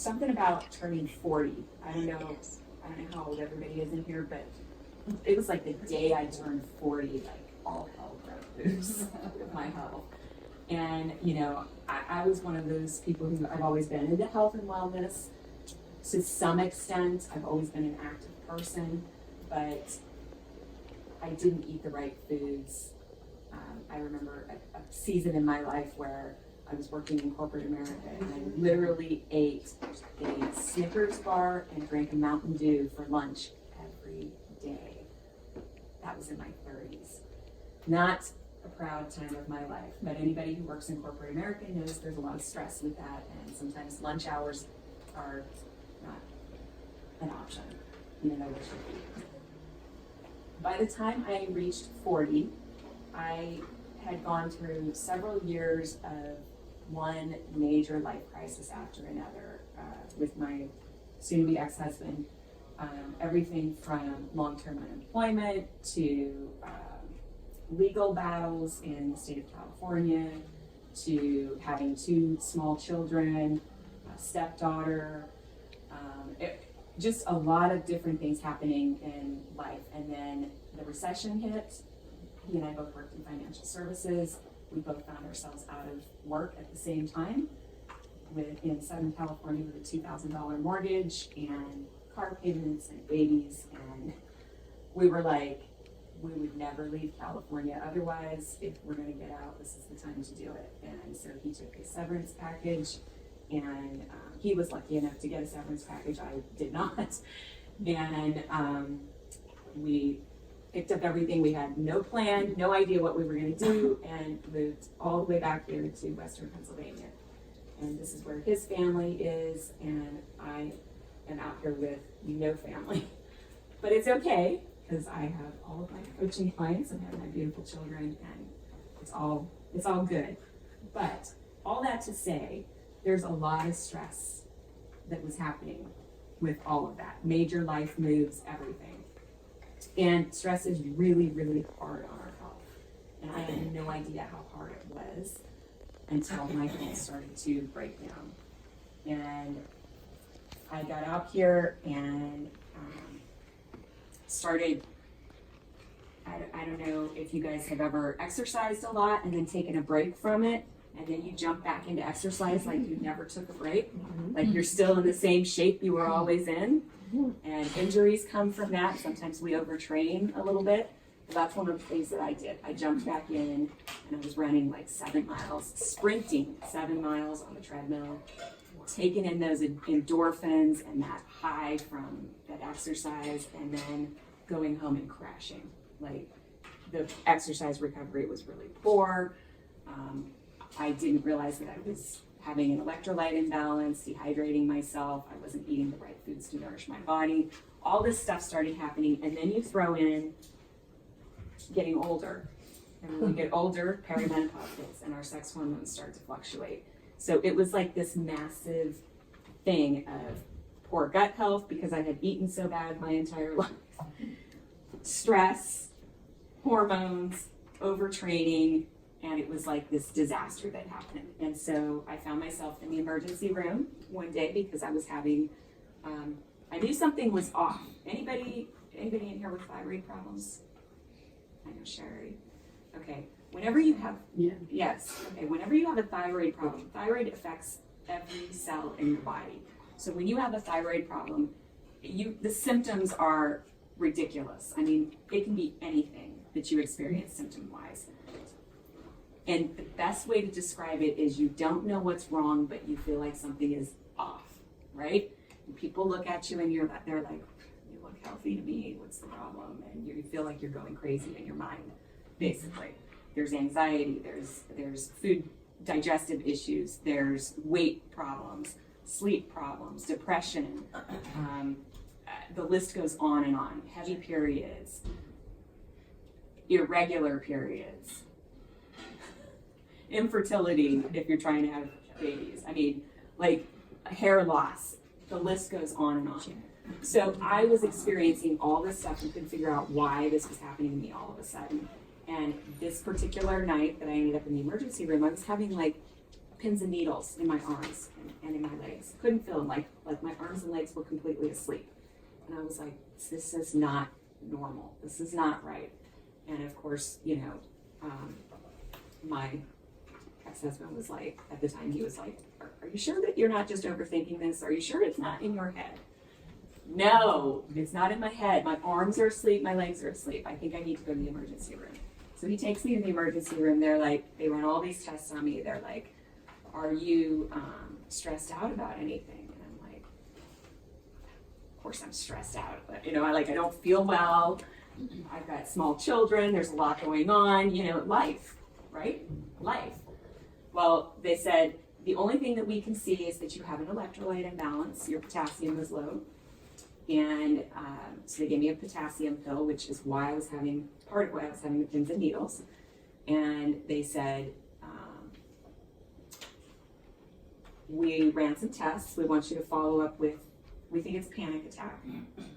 something about turning 40. I don't know how old everybody is in here, but it was like the day I turned 40, like all hell broke loose with my health. And, you know, I was one of those people who I've always been into health and wellness. To some extent, I've always been an active person, but I didn't eat the right foods. I remember a season in my life where I was working in corporate America and I literally ate a Snickers bar and drank a Mountain Dew for lunch every day. That was in my 30s. Not a proud time of my life, but anybody who works in corporate America knows there's a lot of stress with that, and sometimes lunch hours are not an option, even though they should be. By the time I reached 40, I had gone through several years of one major life crisis after another with my soon-to-be ex-husband. Everything from long-term unemployment to legal battles in the state of California to having 2 small children, a stepdaughter, just a lot of different things happening in life. And then the recession hit. He and I both worked in financial services. We both found ourselves out of work at the same time in Southern California with a $2,000 mortgage and car payments and babies. And we were like, we would never leave California otherwise. If we're going to get out, this is the time to do it. And so he took a severance package, and he was lucky enough to get a severance package. I did not. And we picked up everything. We had no plan, no idea what we were going to do, and moved all the way back here to Western Pennsylvania. And this is where his family is, and I am out here with no family. But it's okay, because I have all of my coaching clients and I have my beautiful children, and it's all good. But all that to say, there's a lot of stress that was happening with all of that. Major life moves, everything. And stress is really, really hard on our health. And I had no idea how hard it was until my health started to break down. And I got out here and started, I don't know if you guys have ever exercised a lot and then taken a break from it, and then you jump back into exercise like you never took a break, like you're still in the same shape you were always in. And injuries come from that. Sometimes we overtrain a little bit. But that's one of the things that I did. I jumped back in and I was running like 7 miles, sprinting 7 miles on the treadmill, taking in those endorphins and that high from that exercise, and then going home and crashing. Like, the exercise recovery was really poor. I didn't realize that I was having an electrolyte imbalance, dehydrating myself. I wasn't eating the right foods to nourish my body. All this stuff started happening, and then you throw in getting older. And when we get older, perimenopause hits, and our sex hormones start to fluctuate. So it was like this massive thing of poor gut health because I had eaten so bad my entire life. Stress, hormones, overtraining, and it was like this disaster that happened. And so I found myself in the emergency room one day because I was having, I knew something was off. Anybody in here with thyroid problems? I know Sherry. Okay, whenever you have, yes, okay, whenever you have a thyroid problem, thyroid affects every cell in your body. So when you have a thyroid problem, the symptoms are ridiculous. I mean, it can be anything that you experience symptom-wise. And the best way to describe it is you don't know what's wrong, but you feel like something is off, right? And people look at you and they're like, you look healthy to me, what's the problem? And you feel like you're going crazy in your mind, basically. There's anxiety, there's food digestive issues, there's weight problems, sleep problems, depression. The list goes on and on. Heavy periods, irregular periods, infertility if you're trying to have babies. I mean, like hair loss. The list goes on and on. So I was experiencing all this stuff and couldn't figure out why this was happening to me all of a sudden. And this particular night that I ended up in the emergency room, I was having like pins and needles in my arms and in my legs. Couldn't feel them, like my arms and legs were completely asleep. And I was like, this is not normal. This is not right. And of course, my ex-husband was like, at the time, he was like, are you sure that you're not just overthinking this? Are you sure it's not in your head? No, it's not in my head. My arms are asleep, my legs are asleep. I think I need to go to the emergency room. So he takes me to the emergency room. They run all these tests on me. They're like, are you stressed out about anything? And I'm like, of course I'm stressed out, but I don't feel well. I've got small children. There's a lot going on, life, right? Life. Well, they said, the only thing that we can see is that you have an electrolyte imbalance. Your potassium is low. And so they gave me a potassium pill, which is part of why I was having the pins and needles. And they said, we ran some tests. We want you to follow up with, we think it's a panic attack,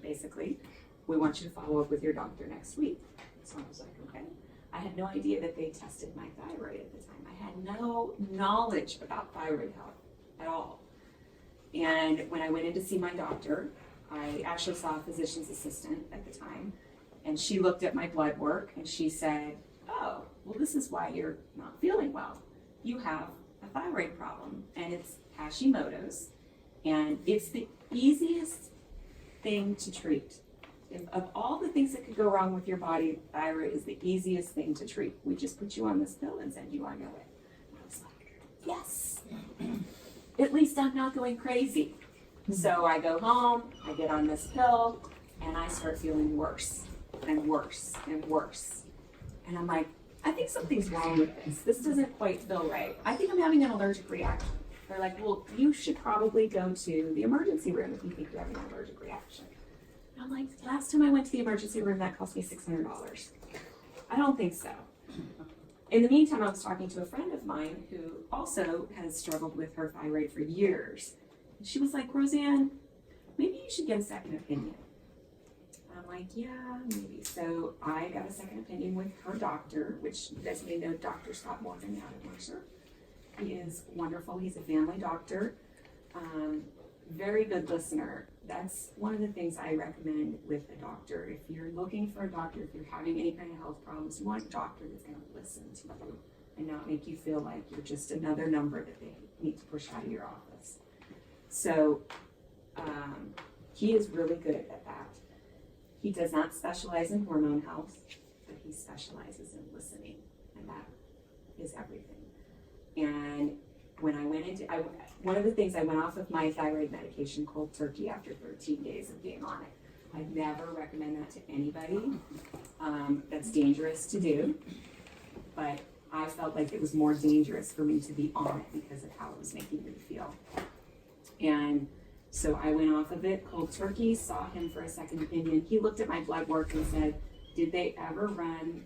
basically. We want you to follow up with your doctor next week. So I was like, okay. I had no idea that they tested my thyroid at the time. I had no knowledge about thyroid health at all. And when I went in to see my doctor, I actually saw a physician's assistant at the time, and she looked at my blood work and she said, oh, well, this is why you're not feeling well. You have a thyroid problem, and it's Hashimoto's, and it's the easiest thing to treat. Of all the things that could go wrong with your body, thyroid is the easiest thing to treat. We just put you on this pill and send you on your way. I was like, yes, at least I'm not going crazy. So I go home, I get on this pill, and I start feeling worse and worse and worse. And I'm like, I think something's wrong with this. This doesn't quite feel right. I think I'm having an allergic reaction. They're like, well, you should probably go to the emergency room if you think you're having an allergic reaction. And I'm like, last time I went to the emergency room, that cost me $600. I don't think so. In the meantime, I was talking to a friend of mine who also has struggled with her thyroid for years. And she was like, Roseanne, maybe you should get a second opinion. And I'm like, yeah, maybe. So I got a second opinion with her doctor, which you guys may know Dr. Scott Morgan out of Mercer. He is wonderful. He's a family doctor. Very good listener. That's one of the things I recommend with a doctor. If you're looking for a doctor, if you're having any kind of health problems, you want a doctor that's going to listen to you and not make you feel like you're just another number that they need to push out of your office. So he is really good at that. He does not specialize in hormone health, but he specializes in listening, and that is everything. And when I went into, one of the things I went off of my thyroid medication cold turkey after 13 days of being on it. I never recommend that to anybody. That's dangerous to do, but I felt like it was more dangerous for me to be on it because of how it was making me feel. And so I went off of it cold turkey, saw him for a second opinion. He looked at my blood work and said, did they ever run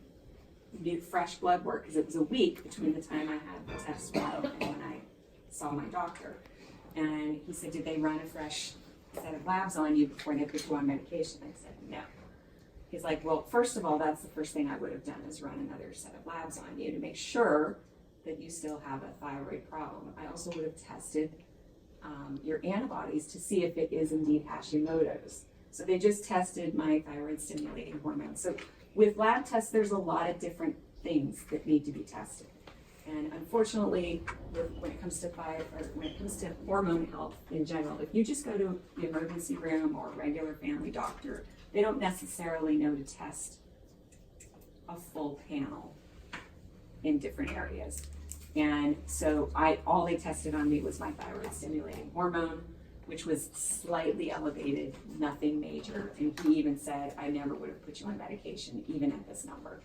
fresh blood work? Because it was a week between the time I had the test and when I saw my doctor. And he said, did they run a fresh set of labs on you before they put you on medication? I said, no. He's like, well, first of all, that's the first thing I would have done is run another set of labs on you to make sure that you still have a thyroid problem. I also would have tested your antibodies to see if it is indeed Hashimoto's. So they just tested my thyroid stimulating hormone. So with lab tests, there's a lot of different things that need to be tested. And unfortunately, when it comes to hormone health in general, if you just go to the emergency room or a regular family doctor, they don't necessarily know to test a full panel in different areas. And so all they tested on me was my thyroid stimulating hormone, which was slightly elevated, nothing major. And he even said, I never would have put you on medication, even at this number.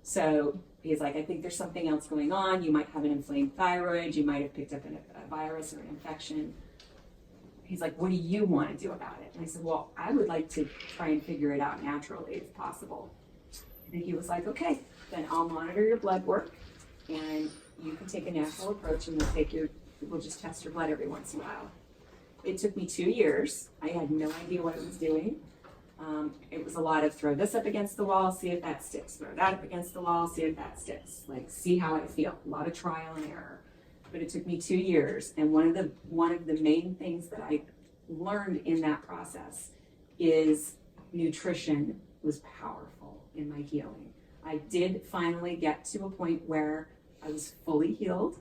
So he's like, I think there's something else going on. You might have an inflamed thyroid. You might have picked up a virus or an infection. He's like, what do you want to do about it? And I said, well, I would like to try and figure it out naturally if possible. And he was like, okay, then I'll monitor your blood work and you can take a natural approach and we'll just test your blood every once in a while. It took me 2 years. I had no idea what it was doing. It was a lot of throw this up against the wall, see if that sticks. Throw that up against the wall, see if that sticks. Like, see how I feel. A lot of trial and error. but it took me 2 years. And one of the main things that I learned in that process is nutrition was powerful in my healing. I did finally get to a point where I was fully healed.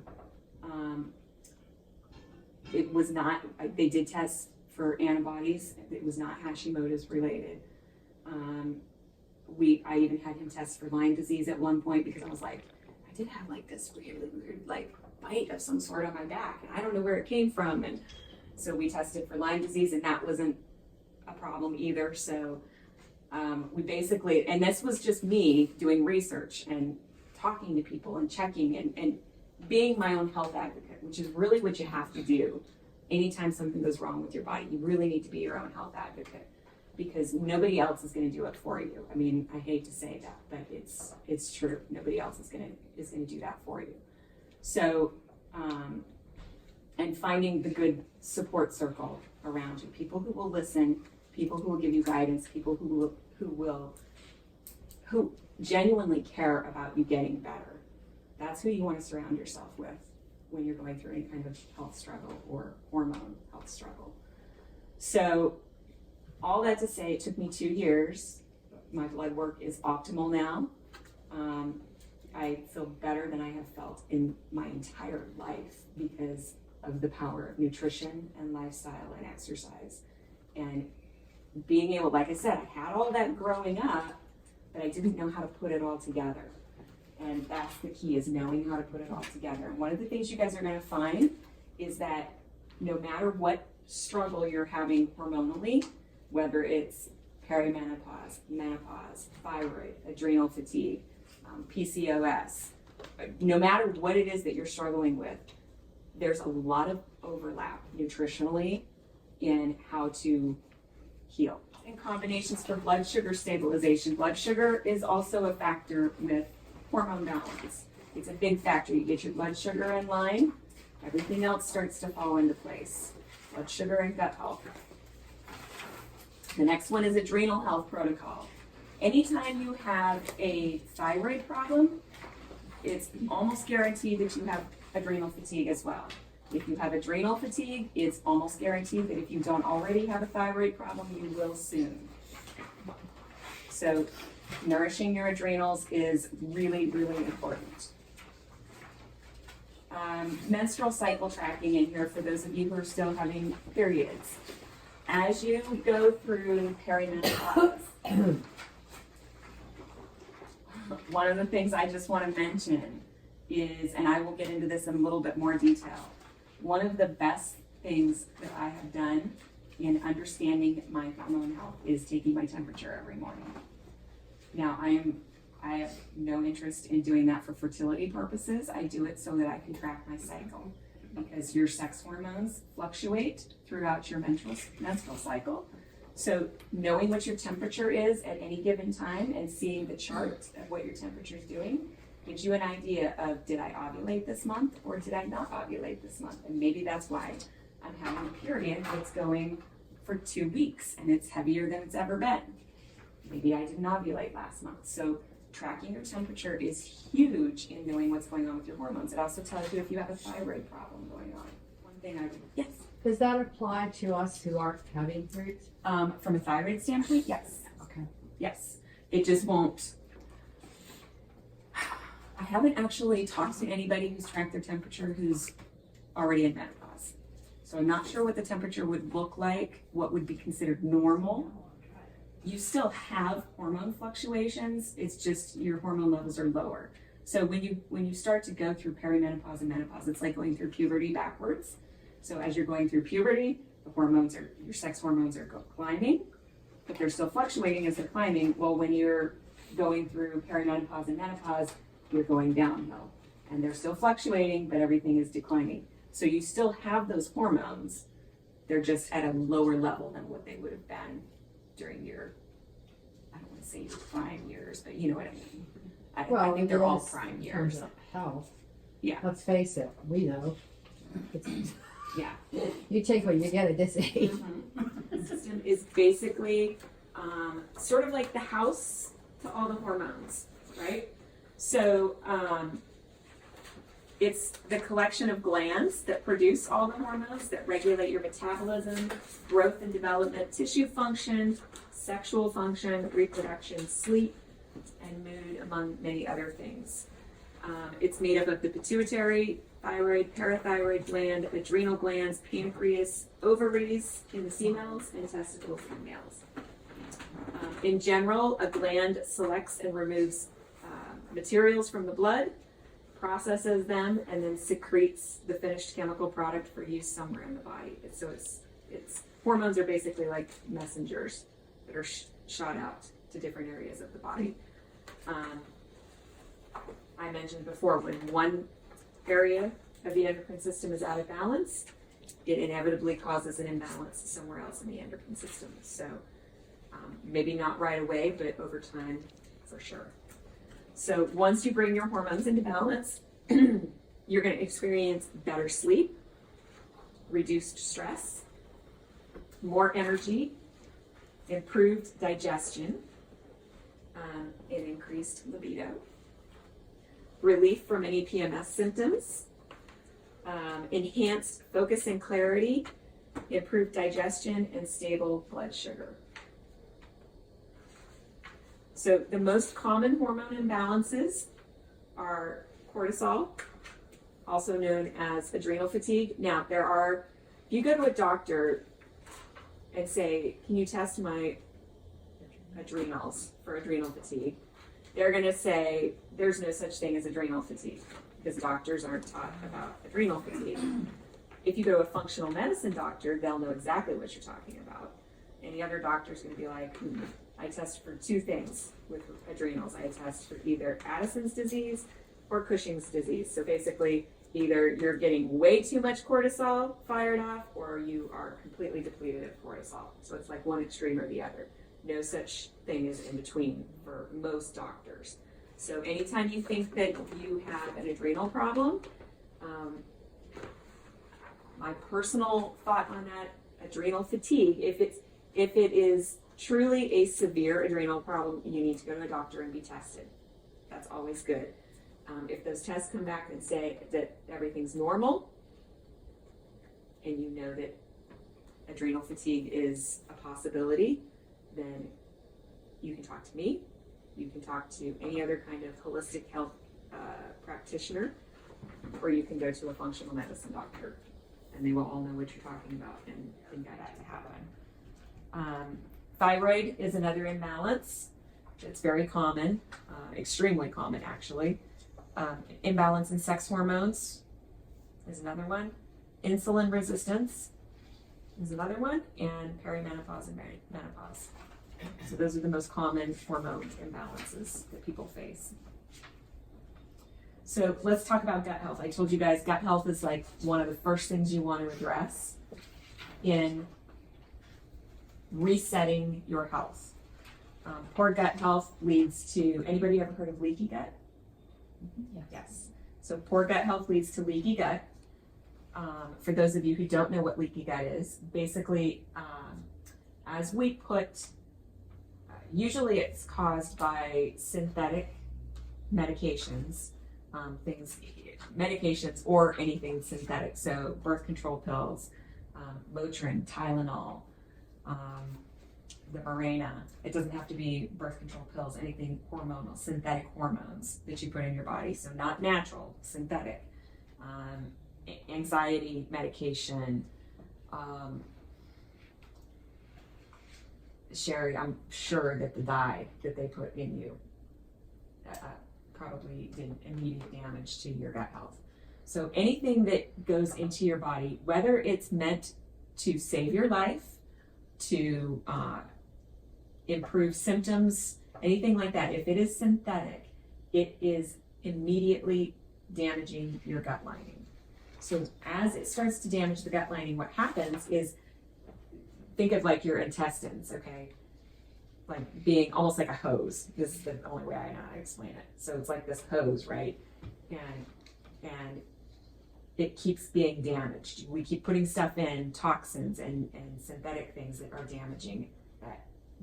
It was not, they did test for antibodies. It was not Hashimoto's related. I even had him test for Lyme disease at one point because I was like, I did have like this really weird like bite of some sort on my back and I don't know where it came from. And so we tested for Lyme disease and that wasn't a problem either. So we basically, and this was just me doing research and talking to people and checking and being my own health advocate, which is really what you have to do. Anytime something goes wrong with your body, you really need to be your own health advocate because nobody else is going to do it for you. I mean, I hate to say that, but it's true. Nobody else is going to do that for you. So, and finding the good support circle around you, people who will listen, people who will give you guidance, people who genuinely care about you getting better. That's who you want to surround yourself with when you're going through any kind of health struggle or hormone health struggle. So all that to say, it took me 2 years. My blood work is optimal now. I feel better than I have felt in my entire life because of the power of nutrition and lifestyle and exercise. And being able, like I said, I had all that growing up, but I didn't know how to put it all together. And that's the key, is knowing how to put it all together. And one of the things you guys are going to find is that no matter what struggle you're having hormonally, whether it's perimenopause, menopause, thyroid, adrenal fatigue, PCOS, no matter what it is that you're struggling with, there's a lot of overlap nutritionally in how to heal. And combinations for blood sugar stabilization. Blood sugar is also a factor with hormone balance. It's a big factor. You get your blood sugar in line, everything else starts to fall into place. Blood sugar and gut health. The next one is adrenal health protocol. Anytime you have a thyroid problem, it's almost guaranteed that you have adrenal fatigue as well. If you have adrenal fatigue, it's almost guaranteed that if you don't already have a thyroid problem, you will soon. So nourishing your adrenals is really, really important. Menstrual cycle tracking in here for those of you who are still having periods. As you go through perimenopause, one of the things I just want to mention is, and I will get into this in a little bit more detail, one of the best things that I have done in understanding my hormone health is taking my temperature every morning. Now, I have no interest in doing that for fertility purposes. I do it so that I can track my cycle because your sex hormones fluctuate throughout your menstrual cycle. So knowing what your temperature is at any given time and seeing the chart of what your temperature is doing gives you an idea of, did I ovulate this month or did I not ovulate this month? And maybe that's why I'm having a period that's going for 2 weeks and it's heavier than it's ever been. Maybe I didn't ovulate last month. So tracking your temperature is huge in knowing what's going on with your hormones. It also tells you if you have a thyroid problem going on. One thing I would, yes? Does that apply to us who aren't having periods? From a thyroid standpoint, yes. Okay. Yes. It just won't. I haven't actually talked to anybody who's tracked their temperature who's already in menopause. So I'm not sure what the temperature would look like, what would be considered normal. You still have hormone fluctuations, it's just your hormone levels are lower. So when you start to go through perimenopause and menopause, it's like going through puberty backwards. So as you're going through puberty, your sex hormones are climbing, but they're still fluctuating as they're climbing. Well, when you're going through perimenopause and menopause, you're going downhill. And they're still fluctuating, but everything is declining. So you still have those hormones, they're just at a lower level than what they would have been during your, I don't want to say your prime years, but you know what I mean. I think they're all prime years. In terms of health. Yeah. Let's face it, we know. Yeah. You take what you get at this age. The system is basically sort of like the house to all the hormones, right? So It's the collection of glands that produce all the hormones that regulate your metabolism, growth and development, tissue function, sexual function, reproduction, sleep, and mood, among many other things. It's made up of the pituitary, thyroid, parathyroid gland, adrenal glands, pancreas, ovaries in the females, and testicles in the males. In general, a gland selects and removes materials from the blood, processes them, and then secretes the finished chemical product for use somewhere in the body. So it's hormones are basically like messengers that are shot out to different areas of the body. I mentioned before, when one area of the endocrine system is out of balance, it inevitably causes an imbalance somewhere else in the endocrine system. So maybe not right away, but over time, for sure. So once you bring your hormones into balance, you're going to experience better sleep, reduced stress, more energy, improved digestion, and increased libido, relief from any PMS symptoms, enhanced focus and clarity, improved digestion, and stable blood sugar. So the most common hormone imbalances are cortisol, also known as adrenal fatigue. Now, if you go to a doctor and say, can you test my adrenals for adrenal fatigue? They're going to say there's no such thing as adrenal fatigue because doctors aren't taught about adrenal fatigue. If you go to a functional medicine doctor, they'll know exactly what you're talking about. Any other doctor's going to be like, I test for two things with adrenals. I test for either Addison's disease or Cushing's disease. So basically, either you're getting way too much cortisol fired off or you are completely depleted of cortisol. So it's like one extreme or the other. No such thing as in between for most doctors. So anytime you think that you have an adrenal problem, my personal thought on that, adrenal fatigue, if it is truly a severe adrenal problem, you need to go to a doctor and be tested. That's always good. If those tests come back and say that everything's normal, and you know that adrenal fatigue is a possibility, then you can talk to me. You can talk to any other kind of holistic health practitioner, or you can go to a functional medicine doctor, and they will all know what you're talking about and guide that to happen. Thyroid is another imbalance. It's very common, extremely common actually. Imbalance in sex hormones is another one. Insulin resistance is another one, and perimenopause and menopause. So those are the most common hormone imbalances that people face. So let's talk about gut health. I told you guys gut health is like one of the first things you want to address in resetting your health. Poor gut health leads to, anybody ever heard of leaky gut? Yes. So poor gut health leads to leaky gut. For those of you who don't know what leaky gut is, basically, as we put, usually it's caused by synthetic medications, medications or anything synthetic. So birth control pills, Motrin, Tylenol, the Mirena. It doesn't have to be birth control pills, anything hormonal, synthetic hormones that you put in your body. So not natural, synthetic. Anxiety medication. Sherry, I'm sure that the dye that they put in you probably did immediate damage to your gut health. So anything that goes into your body, whether it's meant to save your life, to improve symptoms, anything like that, if it is synthetic, it is immediately damaging your gut lining. So as it starts to damage the gut lining, what happens is, think of like your intestines, okay? Like being almost like a hose. This is the only way I know how to explain it. So it's like this hose, right? And it keeps being damaged. We keep putting stuff in, toxins and synthetic things that are damaging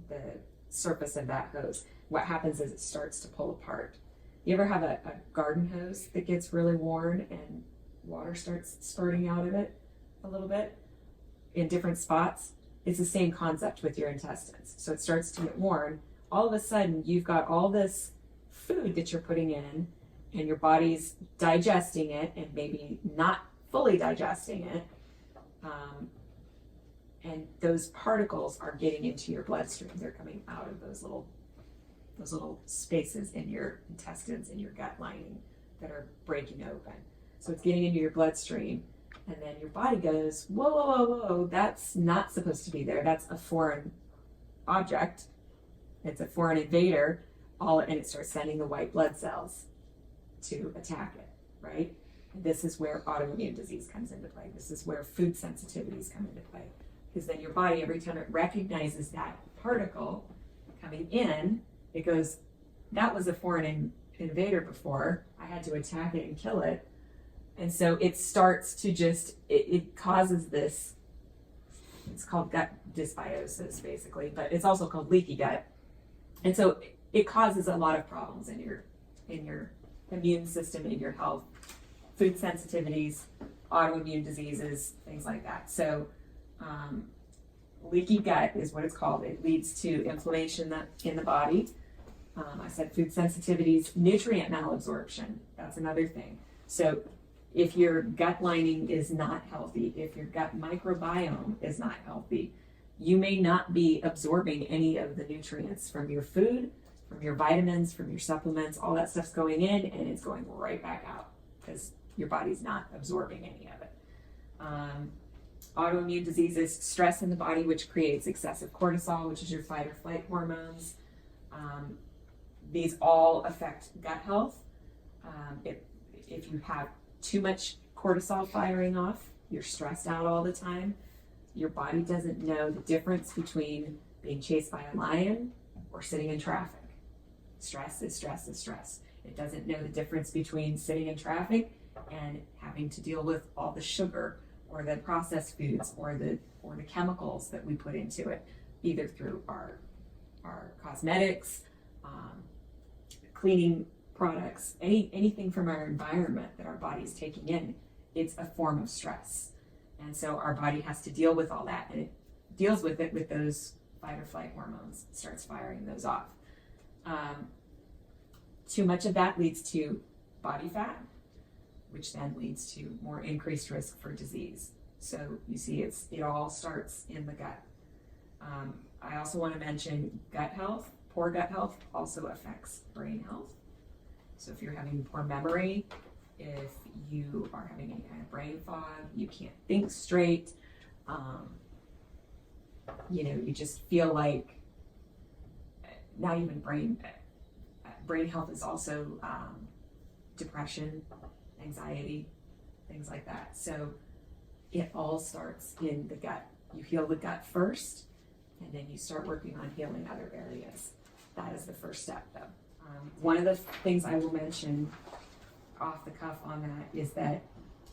the surface of that hose. What happens is it starts to pull apart. You ever have a garden hose that gets really worn and water starts spurting out of it a little bit in different spots? It's the same concept with your intestines. So it starts to get worn. All of a sudden, you've got all this food that you're putting in, and your body's digesting it and maybe not fully digesting it. And those particles are getting into your bloodstream. They're coming out of those little spaces in your intestines, in your gut lining that are breaking open. So it's getting into your bloodstream, and then your body goes, whoa, whoa, whoa, whoa, that's not supposed to be there. That's a foreign object. It's a foreign invader, and it starts sending the white blood cells to attack it, right? And this is where autoimmune disease comes into play. This is where food sensitivities come into play. Because then your body, every time it recognizes that particle coming in, it goes, that was a foreign invader before. I had to attack it and kill it. And so it starts to it causes this, it's called gut dysbiosis basically, but it's also called leaky gut. And so it causes a lot of problems in your immune system, in your health, food sensitivities, autoimmune diseases, things like that. So leaky gut is what it's called. It leads to inflammation in the body. I said food sensitivities, nutrient malabsorption. That's another thing. So if your gut lining is not healthy, if your gut microbiome is not healthy, you may not be absorbing any of the nutrients from your food, from your vitamins, from your supplements. All that stuff's going in and it's going right back out because your body's not absorbing any of it. Autoimmune diseases, stress in the body, which creates excessive cortisol, which is your fight or flight hormones. These all affect gut health. If you have too much cortisol firing off, you're stressed out all the time, your body doesn't know the difference between being chased by a lion or sitting in traffic. Stress is stress is stress. It doesn't know the difference between sitting in traffic and having to deal with all the sugar or the processed foods or the chemicals that we put into it, either through our cosmetics, cleaning products, anything from our environment that our body's taking in. It's a form of stress. And so our body has to deal with all that, and it deals with it with those fight or flight hormones. It starts firing those off. Too much of that leads to body fat, which then leads to more increased risk for disease. So you see, it all starts in the gut. I also want to mention gut health. Poor gut health also affects brain health. So if you're having poor memory, if you are having any kind of brain fog, you can't think straight, you just feel like not even brain health is also depression, anxiety, things like that. So it all starts in the gut. You heal the gut first, and then you start working on healing other areas. That is the first step, though. One of the things I will mention off the cuff on that is that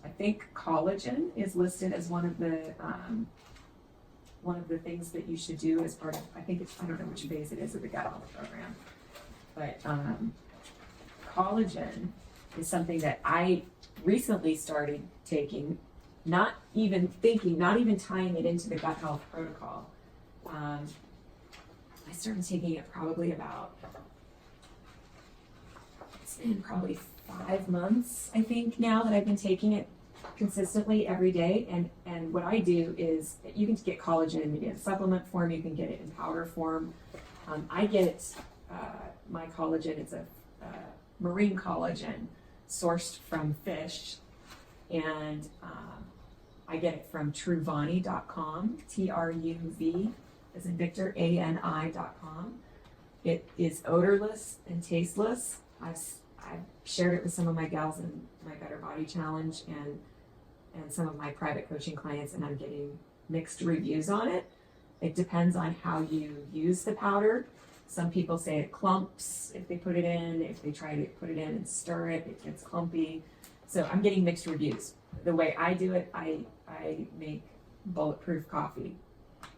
I think collagen is listed as one of the things that you should do as part of, I don't know which phase it is of the gut health program, but collagen is something that I recently started taking, not even tying it into the gut health protocol. I started taking it probably it's been probably 5 months, I think, now that I've been taking it consistently every day. And what I do is, you can get collagen in supplement form, you can get it in powder form. I get my collagen, it's a marine collagen sourced from fish, and I get it from truvani.com, TRUV as in Victor, ANI.com. It is odorless and tasteless. I've shared it with some of my gals in my Better Body Challenge and some of my private coaching clients, and I'm getting mixed reviews on it. It depends on how you use the powder. Some people say it clumps if they put it in. If they try to put it in and stir it, it gets clumpy. So I'm getting mixed reviews. The way I do it, I make bulletproof coffee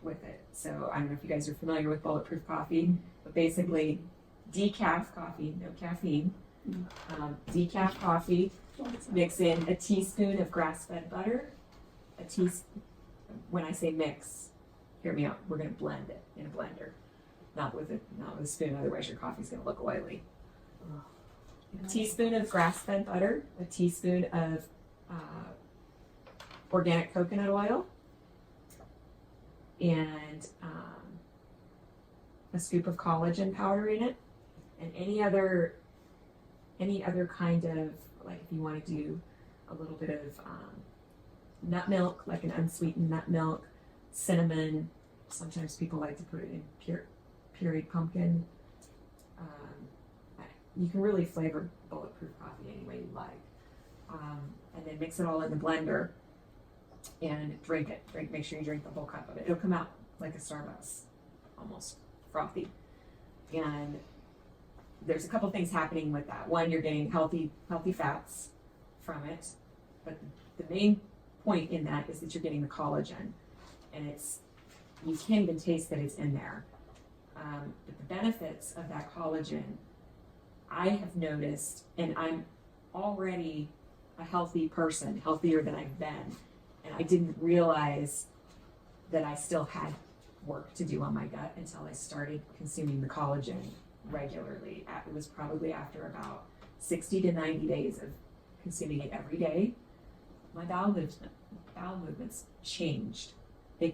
with it. So I don't know if you guys are familiar with bulletproof coffee, but basically decaf coffee, no caffeine, Decaf coffee. Mix in a teaspoon of grass-fed butter. When I say mix, hear me out. We're going to blend it in a blender, not with a spoon. Otherwise, your coffee's going to look oily. A teaspoon of grass-fed butter. A teaspoon of organic coconut oil, and a scoop of collagen powder in it, and any other kind of, like if you want to do a little bit of nut milk, like an unsweetened nut milk, cinnamon. Sometimes people like to put it in pureed pumpkin. You can really flavor bulletproof coffee any way you like. And then mix it all in the blender and drink it. Make sure you drink the whole cup of it. It'll come out like a Starbucks, almost frothy. And there's a couple things happening with that. One, you're getting healthy fats from it, but the main point in that is that you're getting the collagen, and you can't even taste that it's in there. But the benefits of that collagen, I have noticed, and I'm already a healthy person, healthier than I've been, and I didn't realize that I still had work to do on my gut until I started consuming the collagen regularly. It was probably after about 60 to 90 days of consuming it every day. My bowel movements changed. They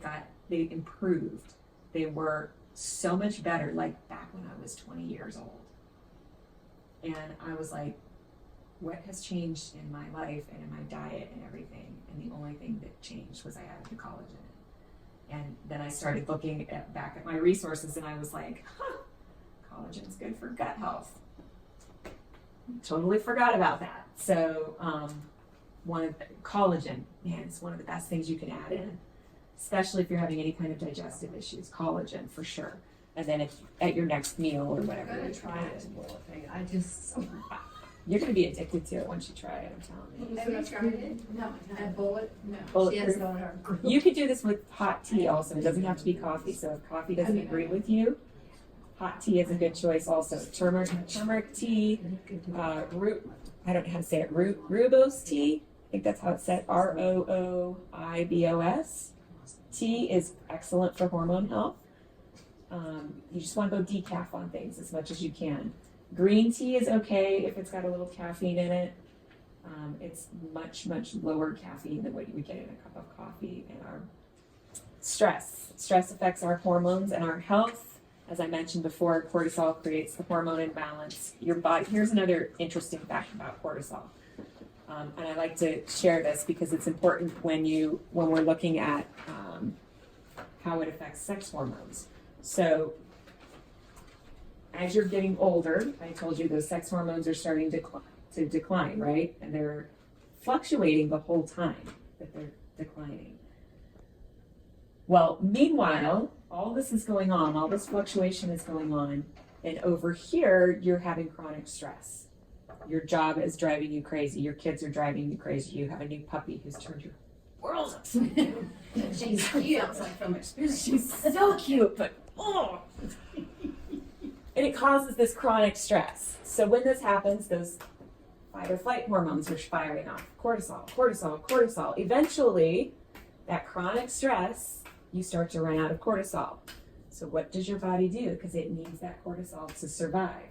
improved. They were so much better, like back when I was 20 years old. And I was like, what has changed in my life and in my diet and everything? And the only thing that changed was I added the collagen in. And then I started looking back at my resources, and I was like, collagen's good for gut health. Totally forgot about that. So collagen, man, it's one of the best things you can add in, especially if you're having any kind of digestive issues. Collagen for sure. And then at your next meal or whatever. I'm gonna try this bullet thing. You're going to be addicted to it once you try it, I'm telling you. Have you tried it? No, not bullet. No. Bulletproof. She has on her group. You could do this with hot tea also. It doesn't have to be coffee. So if coffee doesn't agree with you, hot tea is a good choice also. Turmeric tea, I don't know how to say it, rooibos tea. I think that's how it's said, Rooibos. Tea is excellent for hormone health. You just want to go decaf on things as much as you can. Green tea is okay if it's got a little caffeine in it. It's much, much lower caffeine than what you would get in a cup of coffee. And our stress affects our hormones and our health. As I mentioned before, cortisol creates the hormone imbalance. Your body. Here's another interesting fact about cortisol. And I like to share this because it's important when we're looking at how it affects sex hormones. So as you're getting older, I told you those sex hormones are starting to decline, right? And they're fluctuating the whole time that they're declining. Well, meanwhile, all this is going on, all this fluctuation is going on, and over here, you're having chronic stress. Your job is driving you crazy. Your kids are driving you crazy. You have a new puppy who's turned your world upside down. She's cute. Like from experience. She's so cute, but and it causes this chronic stress. So when this happens, those fight or flight hormones are firing off. Cortisol. Eventually, that chronic stress, you start to run out of cortisol. So what does your body do? Because it needs that cortisol to survive.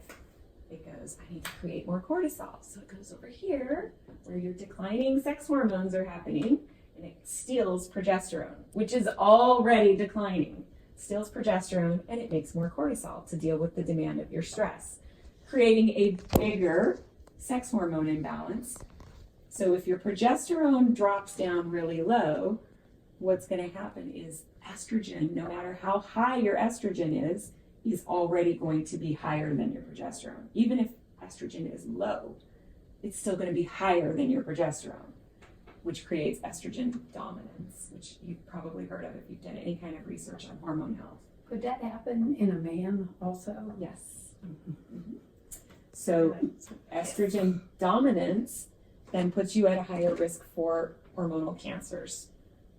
It goes, I need to create more cortisol. So it goes over here, where your declining sex hormones are happening, and it steals progesterone, which is already declining. Steals progesterone, and it makes more cortisol to deal with the demand of your stress, creating a bigger sex hormone imbalance. So if your progesterone drops down really low, what's going to happen is estrogen, no matter how high your estrogen is already going to be higher than your progesterone. Even if estrogen is low, it's still going to be higher than your progesterone, which creates estrogen dominance, which you've probably heard of if you've done any kind of research on hormone health. Could that happen in a man also? Yes. Mm-hmm. So estrogen dominance then puts you at a higher risk for hormonal cancers,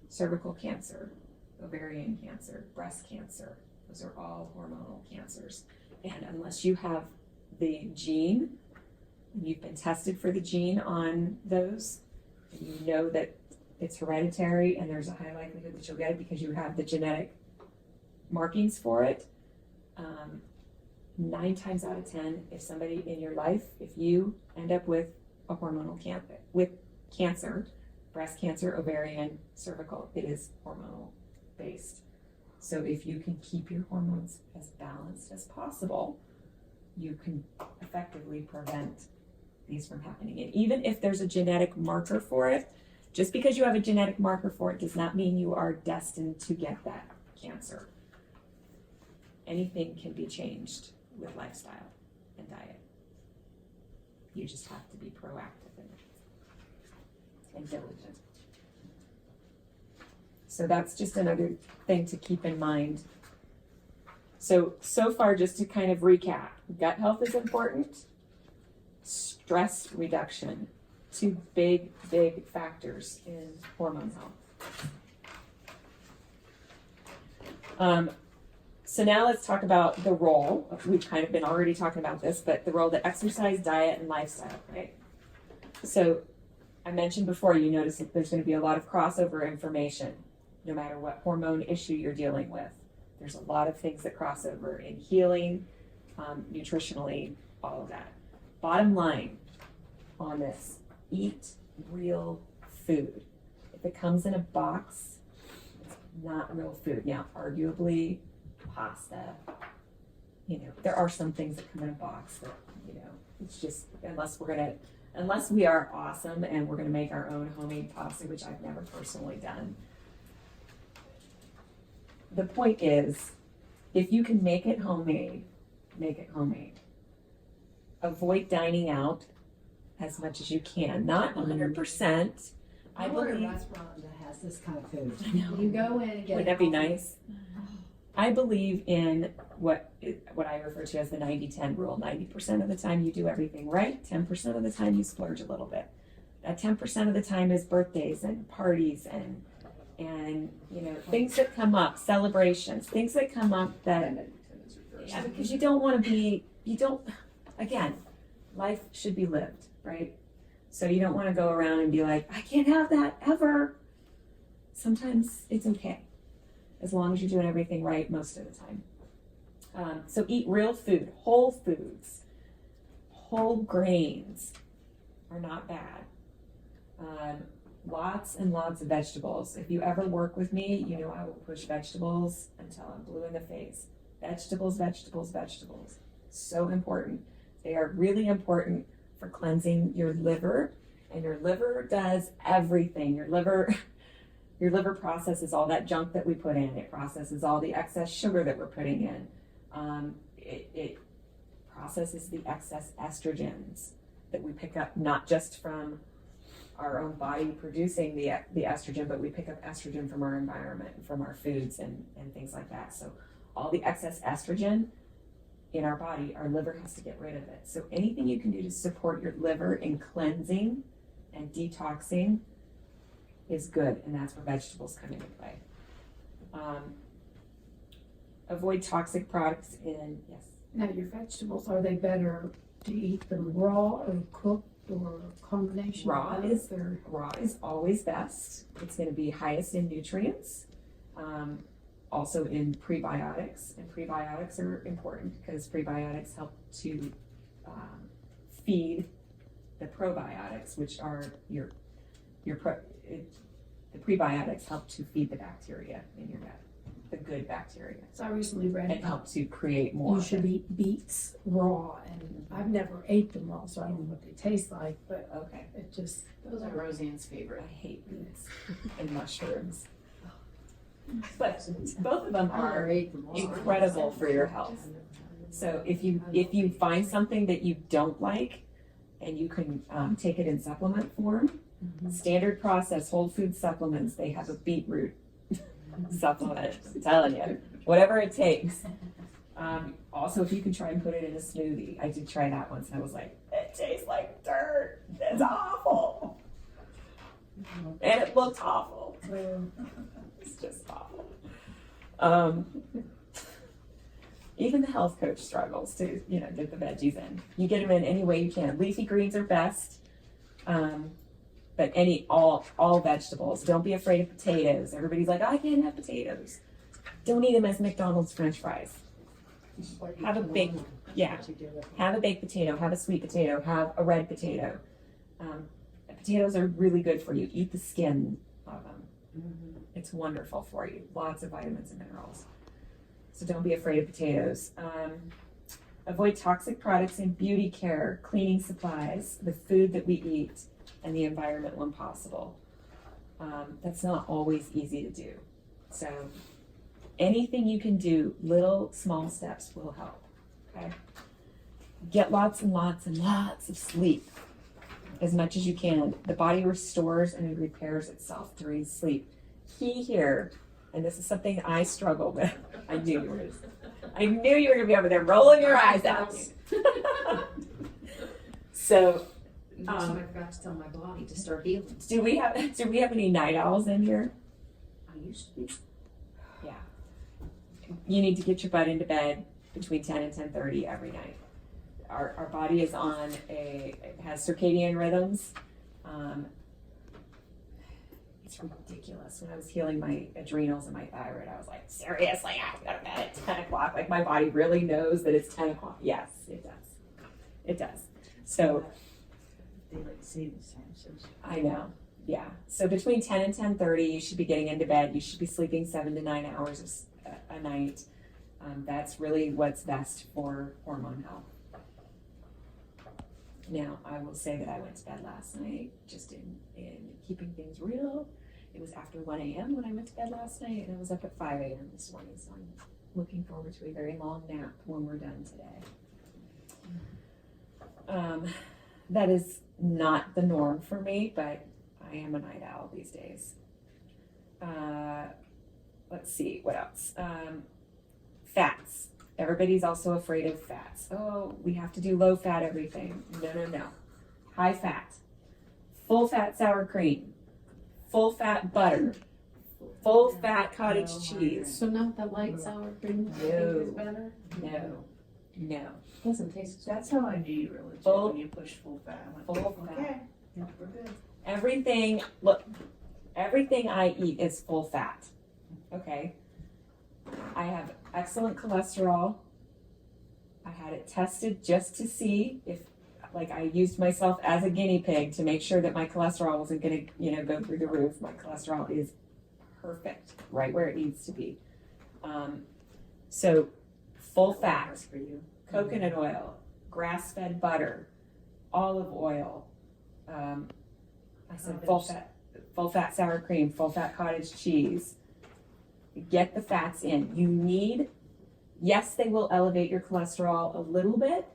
cervical cancer, ovarian cancer, breast cancer. Those are all hormonal cancers. And unless you have the gene and you've been tested for the gene on those, and you know that it's hereditary and there's a high likelihood that you'll get it because you have the genetic markings for it, 9 times out of 10, if somebody in your life, if you end up with a hormonal cancer, breast cancer, ovarian, cervical, it is hormonal based. So if you can keep your hormones as balanced as possible, you can effectively prevent these from happening. And even if there's a genetic marker for it, just because you have a genetic marker for it does not mean you are destined to get that cancer. Anything can be changed with lifestyle and diet. You just have to be proactive and diligent. So that's just another thing to keep in mind. So far, just to kind of recap, gut health is important. Stress reduction, 2 big factors in hormone health. So now let's talk about the role. We've kind of been already talking about this, but the role that exercise, diet, and lifestyle play. So I mentioned before, you notice that there's going to be a lot of crossover information, no matter what hormone issue you're dealing with. There's a lot of things that cross over in healing, nutritionally, all of that. Bottom line on this, eat real food. If it comes in a box, it's not real food. Now, arguably, pasta, there are some things that come in a box that, it's just, unless we are awesome and we're gonna make our own homemade pasta, which I've never personally done. The point is, if you can make it homemade, make it homemade. Avoid dining out as much as you can. Not 100%. I want a restaurant that has this kind of food. I know. You go in and get. Wouldn't that be nice? I believe in what I refer to as the 90-10 rule. 90% of the time you do everything right. 10% of the time you splurge a little bit. That 10% of the time is birthdays and parties and things that come up, celebrations, things that come up that, because you don't want to be, again, life should be lived, right? So you don't want to go around and be like, I can't have that ever. Sometimes it's okay, as long as you're doing everything right most of the time. So eat real food, whole foods, whole grains are not bad. Lots and lots of vegetables. If you ever work with me, you know I will push vegetables until I'm blue in the face. Vegetables, vegetables, vegetables. So important. They are really important for cleansing your liver, and your liver does everything. Your liver processes all that junk that we put in. It processes all the excess sugar that we're putting in. It processes the excess estrogens that we pick up, not just from our own body producing the estrogen, but we pick up estrogen from our environment, from our foods and things like that. So all the excess estrogen in our body, our liver has to get rid of it. So anything you can do to support your liver in cleansing and detoxing is good, and that's where vegetables come into play. Avoid toxic products in, yes? Now, your vegetables, are they better to eat them raw or cooked or a combination? Raw of is both, or? Raw is always best. It's going to be highest in nutrients, also in prebiotics, and prebiotics are important because prebiotics help to feed the probiotics, which are the prebiotics help to feed the bacteria in your gut, the good bacteria, So I recently read and help to create more. you should eat beets raw, and I've never ate them raw, so I don't know what they taste like, but Okay. it just. Those are Roseanne's favorite. I hate beets and mushrooms. But both of them are incredible for your health. So if you find something that you don't like and you can take it in supplement form, standard process whole food supplements, they have a beetroot supplement. I'm telling you, whatever it takes. Also, if you can try and put it in a smoothie, I did try that once and I was like, it tastes like dirt. It's awful. And it looked awful. It's just awful. Even the health coach struggles to, get the veggies in. You get them in any way you can. Leafy greens are best. But all vegetables. Don't be afraid of potatoes. Everybody's like, I can't have potatoes. Don't eat them as McDonald's French fries. Have a baked, have a baked potato, have a sweet potato, have a red potato. Potatoes are really good for you. Eat the skin of them. It's wonderful for you. Lots of vitamins and minerals. So don't be afraid of potatoes. Avoid toxic products in beauty care, cleaning supplies, the food that we eat, and the environment when possible. That's not always easy to do. So anything you can do, little small steps will help. Okay? Get lots and lots and lots of sleep as much as you can. The body restores and it repairs itself during sleep. Key here, and this is something I struggle with. I knew you were gonna be over there rolling your eyes at me. So I forgot to tell my body to start healing. do we have any night owls in here? I used to be. Yeah. You need to get your butt into bed between 10 and 10:30 every night. Our body is it has circadian rhythms. It's ridiculous. When I was healing my adrenals and my thyroid, I was like, seriously, I have to go to bed at 10 o'clock. Like my body really knows that it's 10 o'clock. Yes, it does. It does. So Daylight savings time. So I know. Yeah. So between 10 and 10:30, you should be getting into bed. You should be sleeping 7 to 9 hours a night. That's really what's best for hormone health. Now, I will say that I went to bed last night, just in keeping things real. It was after 1 a.m. when I went to bed last night, and I was up at 5 a.m. this morning, so I'm looking forward to a very long nap when we're done today. That is not the norm for me, but I am a night owl these days. Let's see, what else? Fats. Everybody's also afraid of fats. Oh, we have to do low fat everything. No. High fat. Full fat sour cream. Full fat butter. Full fat cottage cheese. So not the light sour cream I think is better? No. Doesn't taste so. That's how I knew you were legit Full- when you pushed full fat. I went, Full fat. okay, yeah, we're good. Everything I eat is full fat. Okay? I have excellent cholesterol. I had it tested just to see if, I used myself as a guinea pig to make sure that my cholesterol wasn't going to, go through the roof. My cholesterol is perfect, right where it needs to be. So, full fat, For you. coconut oil, grass-fed butter, olive oil. I said full fat sour cream, full fat cottage cheese. Get the fats in. Yes, they will elevate your cholesterol a little bit.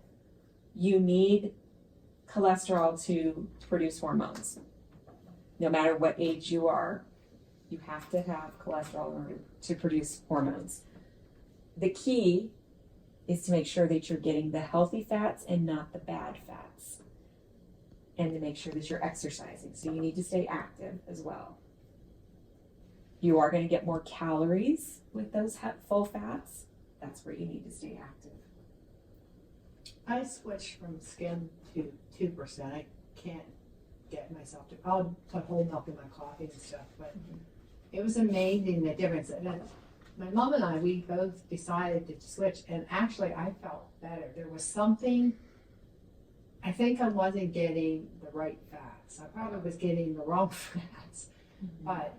You need cholesterol to produce hormones. No matter what age you are, you have to have cholesterol in order to produce hormones. The key is to make sure that you're getting the healthy fats and not the bad fats. And to make sure that you're exercising. So you need to stay active as well. You are going to get more calories with those full fats. That's where you need to stay active. I switched from skim to 2%. I can't get myself to, I'll put whole milk in my coffee and stuff, but it was amazing the difference. And then my mom and I, we both decided to switch, and actually I felt better. There was something, I think I wasn't getting the right fats. I probably was getting the wrong fats, but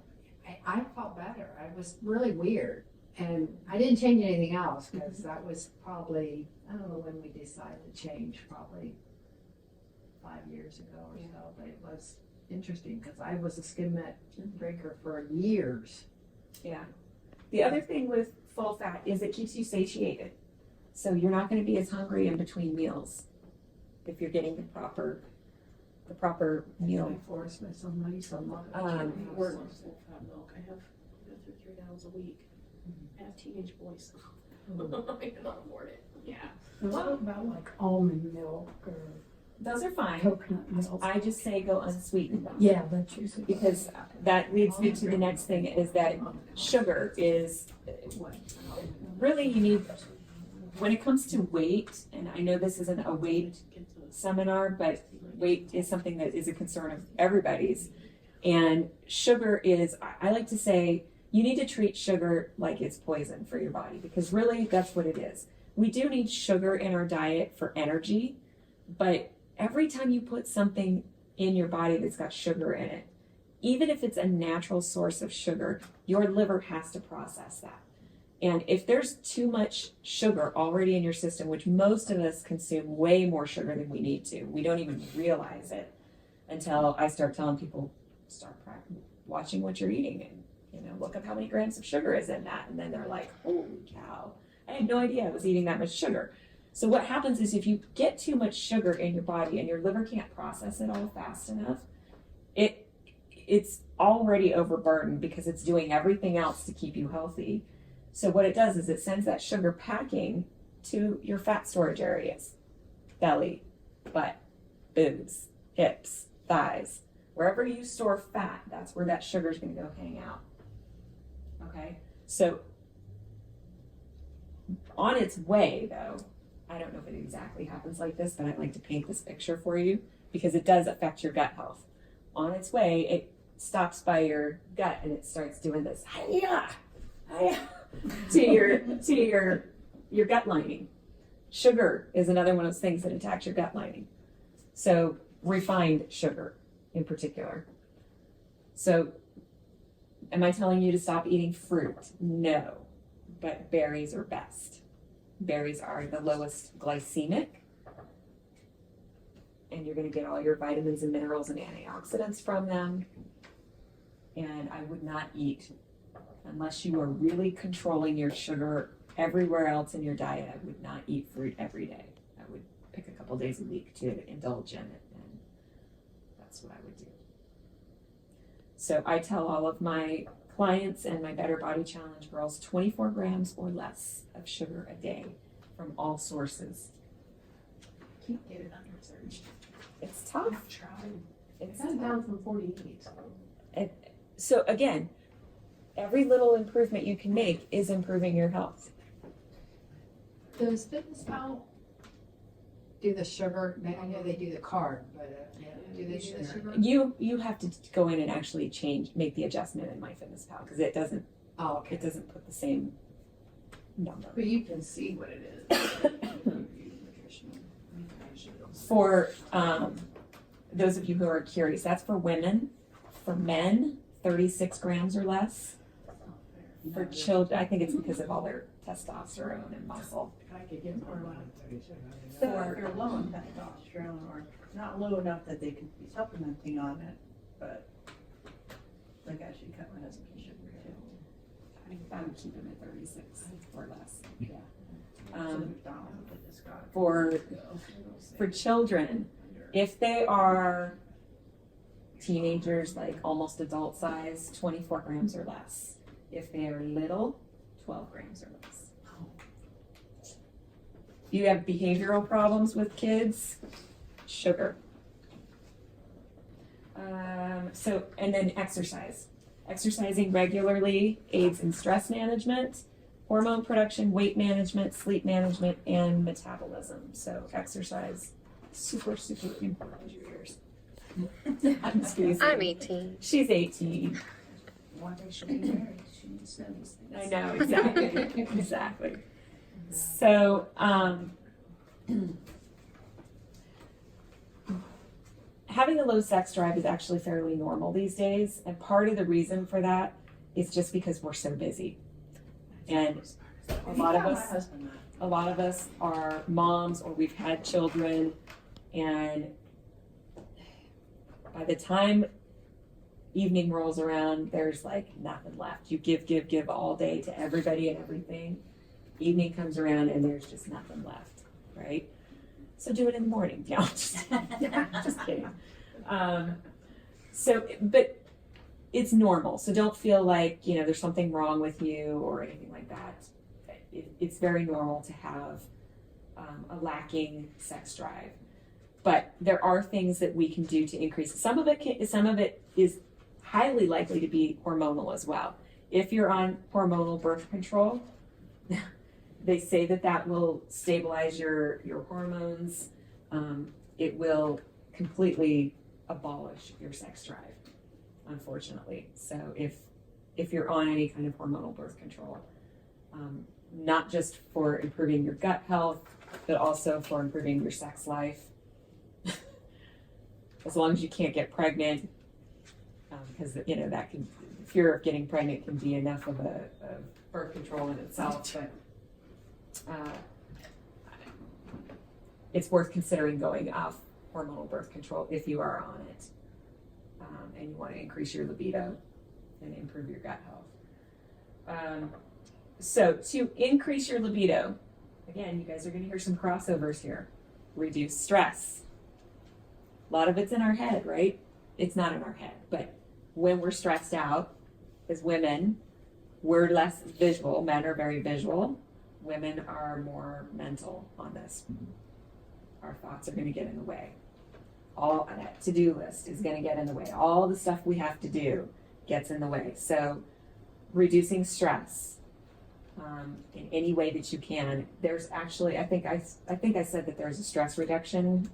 I felt better. I was really weird. And I didn't change anything else because that was probably, I don't know when we decided to change, probably 5 years ago or so. But it was interesting because I was a skim milk drinker for years. Yeah. The other thing with full fat is it keeps you satiated. So you're not going to be as hungry in between meals if you're getting the proper meal. I forced myself not to eat so much. Work full fat milk. I go through 3 gallons a week. I have teenage boys. I cannot afford it. Yeah. What about like almond milk or Those are fine. coconut milk? I just say go unsweetened. Yeah, that's usually. Because that leads me to the next thing is that sugar is really you need when it comes to weight, and I know this isn't a weight seminar, but weight is something that is a concern of everybody's. And sugar is, I like to say, you need to treat sugar like it's poison for your body, because really that's what it is. We do need sugar in our diet for energy, but every time you put something in your body that's got sugar in it, even if it's a natural source of sugar, your liver has to process that. And if there's too much sugar already in your system, which most of us consume way more sugar than we need to, we don't even realize it until I start telling people, start watching what you're eating and, look up how many grams of sugar is in that. And then they're like, holy cow, I had no idea I was eating that much sugar. So what happens is if you get too much sugar in your body and your liver can't process it all fast enough, it's already overburdened because it's doing everything else to keep you healthy. So what it does is it sends that sugar packing to your fat storage areas, belly, butt, boobs, hips, thighs. Wherever you store fat, that's where that sugar is going to go hang out. Okay? So on its way, though, I don't know if it exactly happens like this, but I'd like to paint this picture for you because it does affect your gut health. On its way, it stops by your gut and it starts doing this hi-ya, hi-ya, to your gut lining. Sugar is another one of those things that attacks your gut lining. So refined sugar in particular. So am I telling you to stop eating fruit? No, but berries are best. Berries are the lowest glycemic, and you're going to get all your vitamins and minerals and antioxidants from them. And I would not eat, unless you are really controlling your sugar everywhere else in your diet, I would not eat fruit every day. I would pick a couple days a week to indulge in it, and that's what I would do. So I tell all of my clients and my Better Body Challenge girls 24 grams or less of sugar a day from all sources. Can't get it under 30. It's tough. I've tried. It's It's tough. down from 48. So again, every little improvement you can make is improving your health. Does Fitness Pal do the sugar? I know they do the carb, but do they do the sugar? You have to go in and actually make the adjustment in MyFitnessPal because it doesn't Oh, it doesn't put the same number. But you can see what it is. For those of you who are curious, that's for women. For men, 36 grams or less. For children, I think it's because of all their testosterone and muscle. I could get more like 36. So if you're low in testosterone or not low enough that they could be supplementing on it, but like I should cut my husband's sugar too. I would keep them at 36 or less. Yeah. So McDonald's with this guy. For children, if they are teenagers, like almost adult size, 24 grams or less. If they are little, 12 grams or less. If you have behavioral problems with kids, sugar. And then exercise. Exercising regularly aids in stress management, hormone production, weight management, sleep management, and metabolism. So exercise, super, super important to your ears. I'm squeezing. I'm 18. She's 18. One day she'll be married, she needs to know these things. I know, exactly. Exactly. So, having a low sex drive is actually fairly normal these days. And part of the reason for that is just because we're so busy. And a lot of us are moms or we've had children, and by the time evening rolls around, there's like nothing left. You give all day to everybody and everything. Evening comes around and there's just nothing left, right? So do it in the morning. Yeah, just kidding. But it's normal. So don't feel like, there's something wrong with you or anything like that. It's very normal to have a lacking sex drive. But there are things that we can do to increase it. Some of it is highly likely to be hormonal as well. If you're on hormonal birth control, They say that that will stabilize your hormones. It will completely abolish your sex drive, unfortunately. So if you're on any kind of hormonal birth control, not just for improving your gut health, but also for improving your sex life. As long as you can't get pregnant, because you know that can, fear of getting pregnant can be enough of a birth control in itself. But it's worth considering going off hormonal birth control if you are on it, and you want to increase your libido and improve your gut health. So to increase your libido, again, you guys are going to hear some crossovers here. Reduce stress. A lot of it's in our head, right? It's not in our head, but when we're stressed out, as women, we're less visual. Men are very visual. Women are more mental on this. Our thoughts are going to get in the way. All that to-do list is going to get in the way. All the stuff we have to do gets in the way. So reducing stress in any way that you can. There's actually, I think I said that there's a stress reduction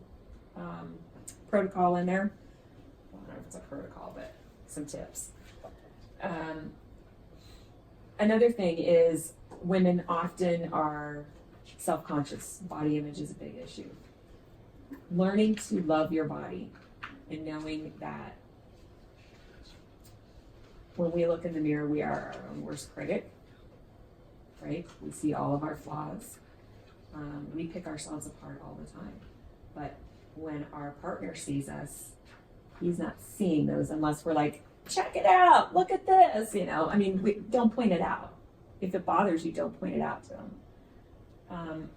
protocol in there. I don't know if it's a protocol, but some tips. Another thing is women often are self-conscious. Body image is a big issue. Learning to love your body and knowing that when we look in the mirror, we are our own worst critic, right? We see all of our flaws. We pick ourselves apart all the time. But when our partner sees us, he's not seeing those unless we're like, check it out, look at this, you know. I mean, we don't point it out. If it bothers you, don't point it out to them.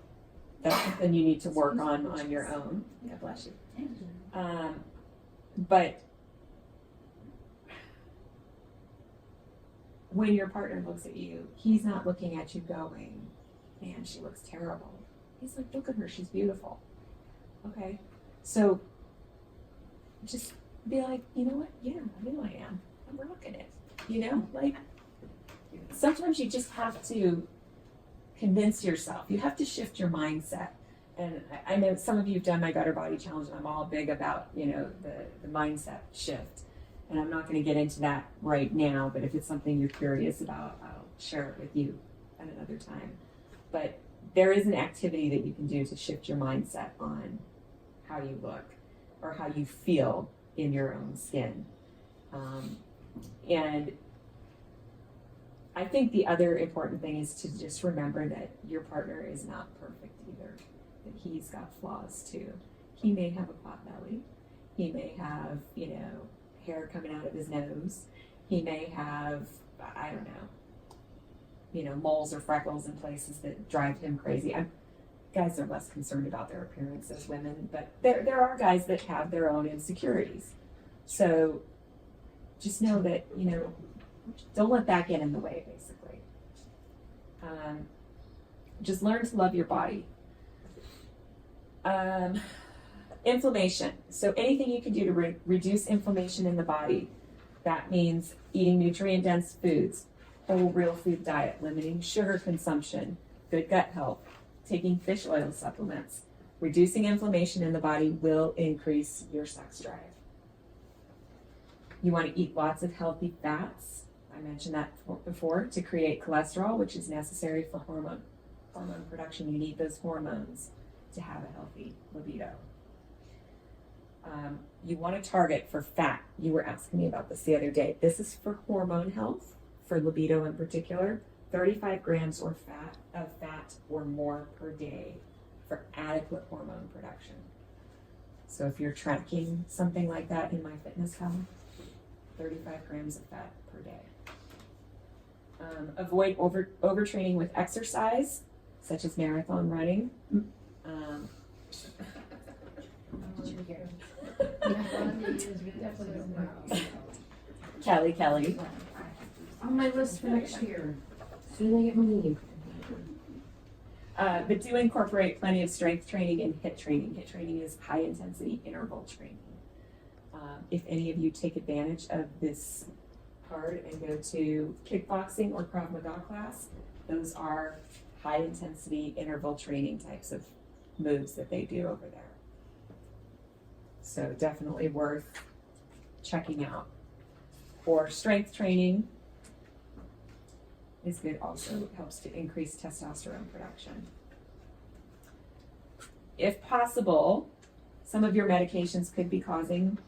That's something you need to work on your own. God bless you. But when your partner looks at you, he's not looking at you going, man, she looks terrible. He's like, look at her, she's beautiful. Okay, so just be like, you know what? Yeah, I know I am. I'm rocking it. You know, like sometimes you just have to convince yourself. You have to shift your mindset. And I know some of you have done my Better Body Challenge, and I'm all big about, you know, the mindset shift. And I'm not going to get into that right now, but if it's something you're curious about, I'll share it with you at another time. But there is an activity that you can do to shift your mindset on how you look or how you feel in your own skin. And I think the other important thing is to just remember that your partner is not perfect either, that he's got flaws too. He may have a pot belly. He may have, you know, hair coming out of his nose. He may have, I don't know, you know, moles or freckles in places that drive him crazy. Guys are less concerned about their appearance as women, but there are guys that have their own insecurities. So just know that, you know, don't let that get in the way, basically. Just learn to love your body. Inflammation. So anything you can do to reduce inflammation in the body. That means eating nutrient-dense foods, whole real food diet, limiting sugar consumption, good gut health, taking fish oil supplements. Reducing inflammation in the body will increase your sex drive. You want to eat lots of healthy fats. I mentioned that before, to create cholesterol, which is necessary for hormone production. You need those hormones to have a healthy libido. You want to target for fat. You were asking me about this the other day. This is for hormone health, for libido in particular. 35 grams of fat or more per day for adequate hormone production. So if you're tracking something like that in MyFitnessPal, 35 grams of fat per day. Avoid overtraining with exercise, such as marathon running. Kelly. On my list for next year, soon as I get my knee. But do incorporate plenty of strength training and HIIT training. HIIT training is high intensity interval training. If any of you take advantage of this card and go to kickboxing or Krav Maga class, those are high intensity interval training types of moves that they do over there. So definitely worth checking out. Or strength training is good, also helps to increase testosterone production. If possible, some of your medications could be causing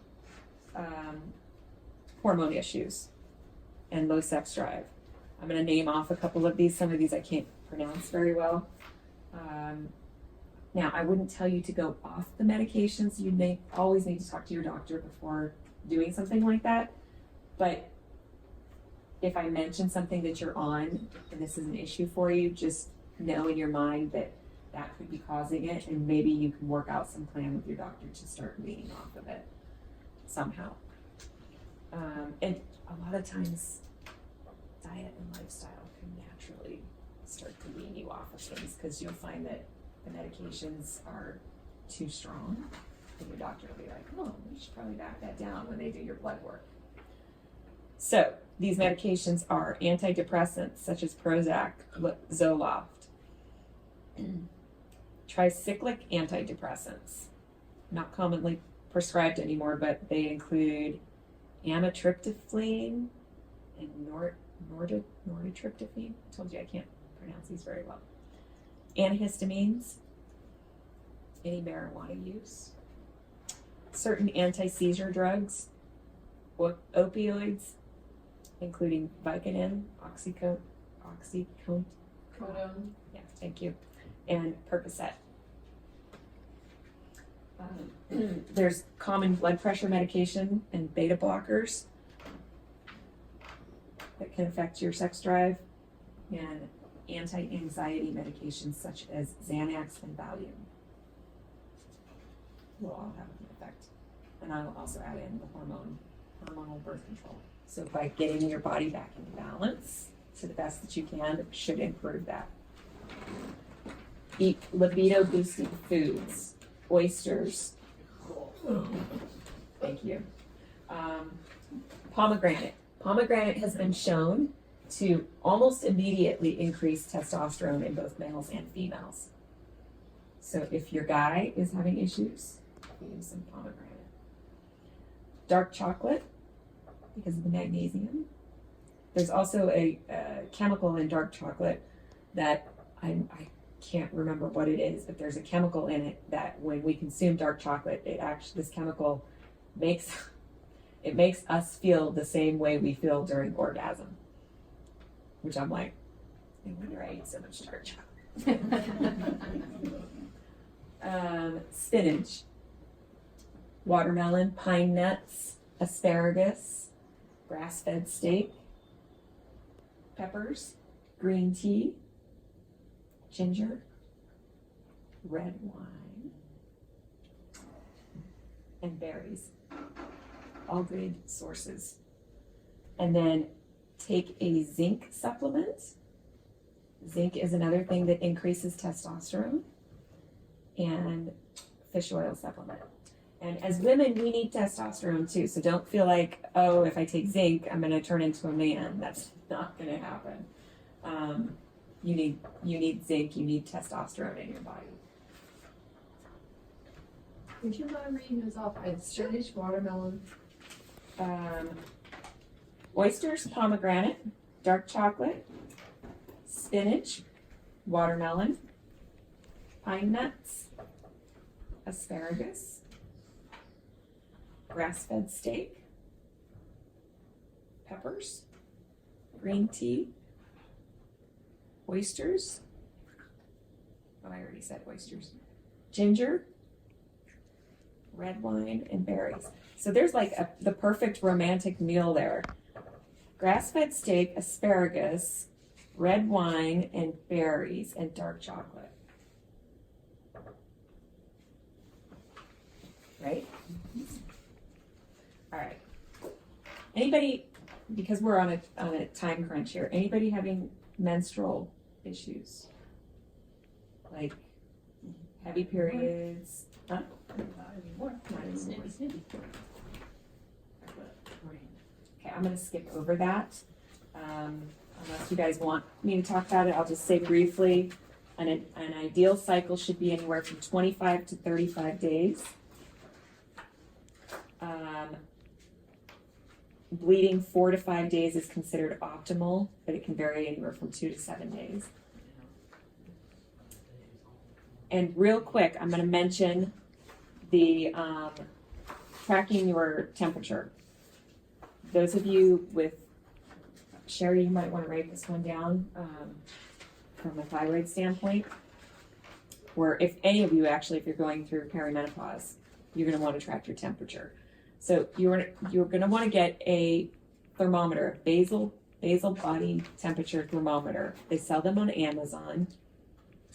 hormone issues and low sex drive. I'm going to name off a couple of these. Some of these I can't pronounce very well. Now, I wouldn't tell you to go off the medications. You may always need to talk to your doctor before doing something like that. But if I mention something that you're on and this is an issue for you, just know in your mind that that could be causing it, and maybe you can work out some plan with your doctor to start weaning off of it somehow. And a lot of times, diet and lifestyle can naturally start to wean you off of things, because you'll find that the medications are too strong, and your doctor will be like, oh, you should probably back that down when they do your blood work. So these medications are antidepressants such as Prozac, Zoloft, tricyclic antidepressants, not commonly prescribed anymore, but they include amitriptyline and nortriptyline. I told you I can't pronounce these very well. Antihistamines, any marijuana use, certain anti-seizure drugs, opioids, including Vicodin, oxycodone, yeah, thank you, and Percocet. There's common blood pressure medication and beta blockers that can affect your sex drive, and anti-anxiety medications such as Xanax and Valium will all have an effect. And I'll also add in the hormonal birth control. So by getting your body back into balance to the best that you can, it should improve that. Eat libido boosting foods, oysters. Thank you. Pomegranate. Pomegranate has been shown to almost immediately increase testosterone in both males and females. So if your guy is having issues, feed him some pomegranate. Dark chocolate, because of the magnesium. There's also a chemical in dark chocolate that I can't remember what it is, but there's a chemical in it that when we consume dark chocolate, this chemical makes us feel the same way we feel during orgasm. Which I'm like, no wonder I eat so much dark chocolate. Spinach, watermelon, pine nuts, asparagus, grass-fed steak, peppers, green tea, ginger, red wine, and berries. All good sources. And then take a zinc supplement. Zinc is another thing that increases testosterone, and fish oil supplement. And as women, we need testosterone too. So don't feel like, oh, if I take zinc, I'm going to turn into a man. That's not going to happen. You need zinc. You need testosterone in your body. Would you mind reading those off? Spinach, watermelon. Oysters, pomegranate, dark chocolate, spinach, watermelon, pine nuts, asparagus, grass-fed steak, peppers, green tea, oysters. Oh, I already said oysters. Ginger, red wine, and berries. So there's like the perfect romantic meal there. Grass-fed steak, asparagus, red wine, and berries, and dark chocolate. Right? All right. Anybody, because we're on a time crunch here, anybody having menstrual issues? Like heavy periods? Huh? Not anymore. Not anymore. Okay, I'm going to skip over that. Unless you guys want me to talk about it, I'll just say briefly, An ideal cycle should be anywhere from 25 to 35 days. Bleeding 4 to 5 days is considered optimal, but it can vary anywhere from 2 to 7 days. And real quick, I'm going to mention the tracking your temperature. Those of you with, Sherry, you might want to write this one down from a thyroid standpoint. Or if any of you actually, if you're going through perimenopause, you're going to want to track your temperature. So you're going to want to get a thermometer, basal body temperature thermometer. They sell them on Amazon.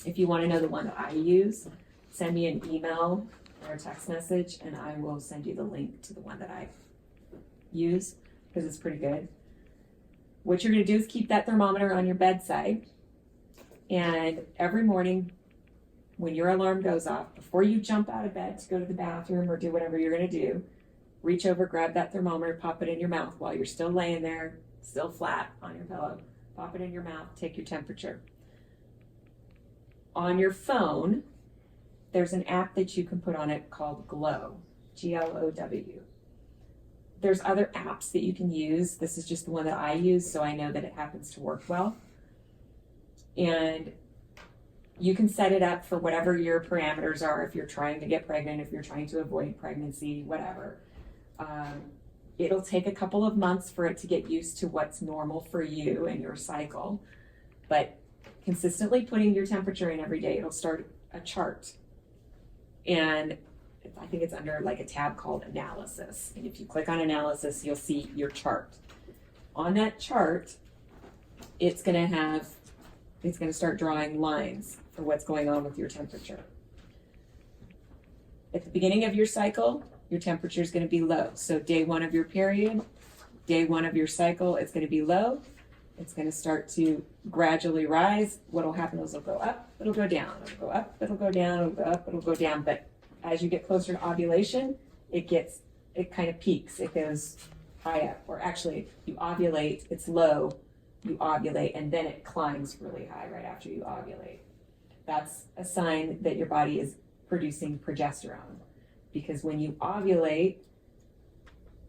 If you want to know the one that I use, send me an email or a text message, and I will send you the link to the one that I use because it's pretty good. What you're going to do is keep that thermometer on your bedside, and every morning when your alarm goes off, before you jump out of bed to go to the bathroom or do whatever you're going to do, reach over, grab that thermometer, pop it in your mouth while you're still laying there, still flat on your pillow. Pop it in your mouth, take your temperature. On your phone, there's an app that you can put on it called Glow, Glow. There's other apps that you can use. This is just the one that I use, so I know that it happens to work well. And you can set it up for whatever your parameters are, if you're trying to get pregnant, if you're trying to avoid pregnancy, whatever. It'll take a couple of months for it to get used to what's normal for you and your cycle, but consistently putting your temperature in every day, it'll start a chart. And I think it's under like a tab called analysis. And if you click on analysis, you'll see your chart. On that chart, it's going to start drawing lines for what's going on with your temperature. At the beginning of your cycle, your temperature is going to be low. So day 1 of your period, day 1 of your cycle, it's going to be low. It's going to start to gradually rise. What will happen is it'll go up, it'll go down, it'll go up, it'll go down, it'll go up, it'll go down. But as you get closer to ovulation, it kind of peaks. It goes high up. Or actually, you ovulate, it's low, you ovulate, and then it climbs really high right after you ovulate. That's a sign that your body is producing progesterone. Because when you ovulate,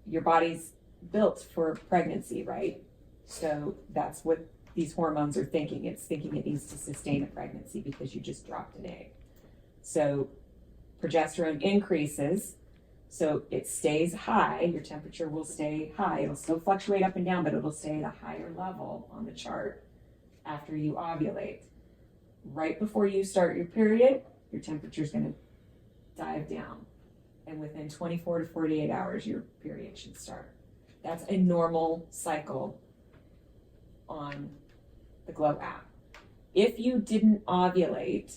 your body's built for pregnancy, right? So that's what these hormones are thinking. It's thinking it needs to sustain a pregnancy because you just dropped an egg. So progesterone increases, so it stays high. Your temperature will stay high. It'll still fluctuate up and down, but it'll stay at a higher level on the chart after you ovulate. Right before you start your period, your temperature is going to dive down. And within 24 to 48 hours, your period should start. That's a normal cycle on the Glow app. If you didn't ovulate,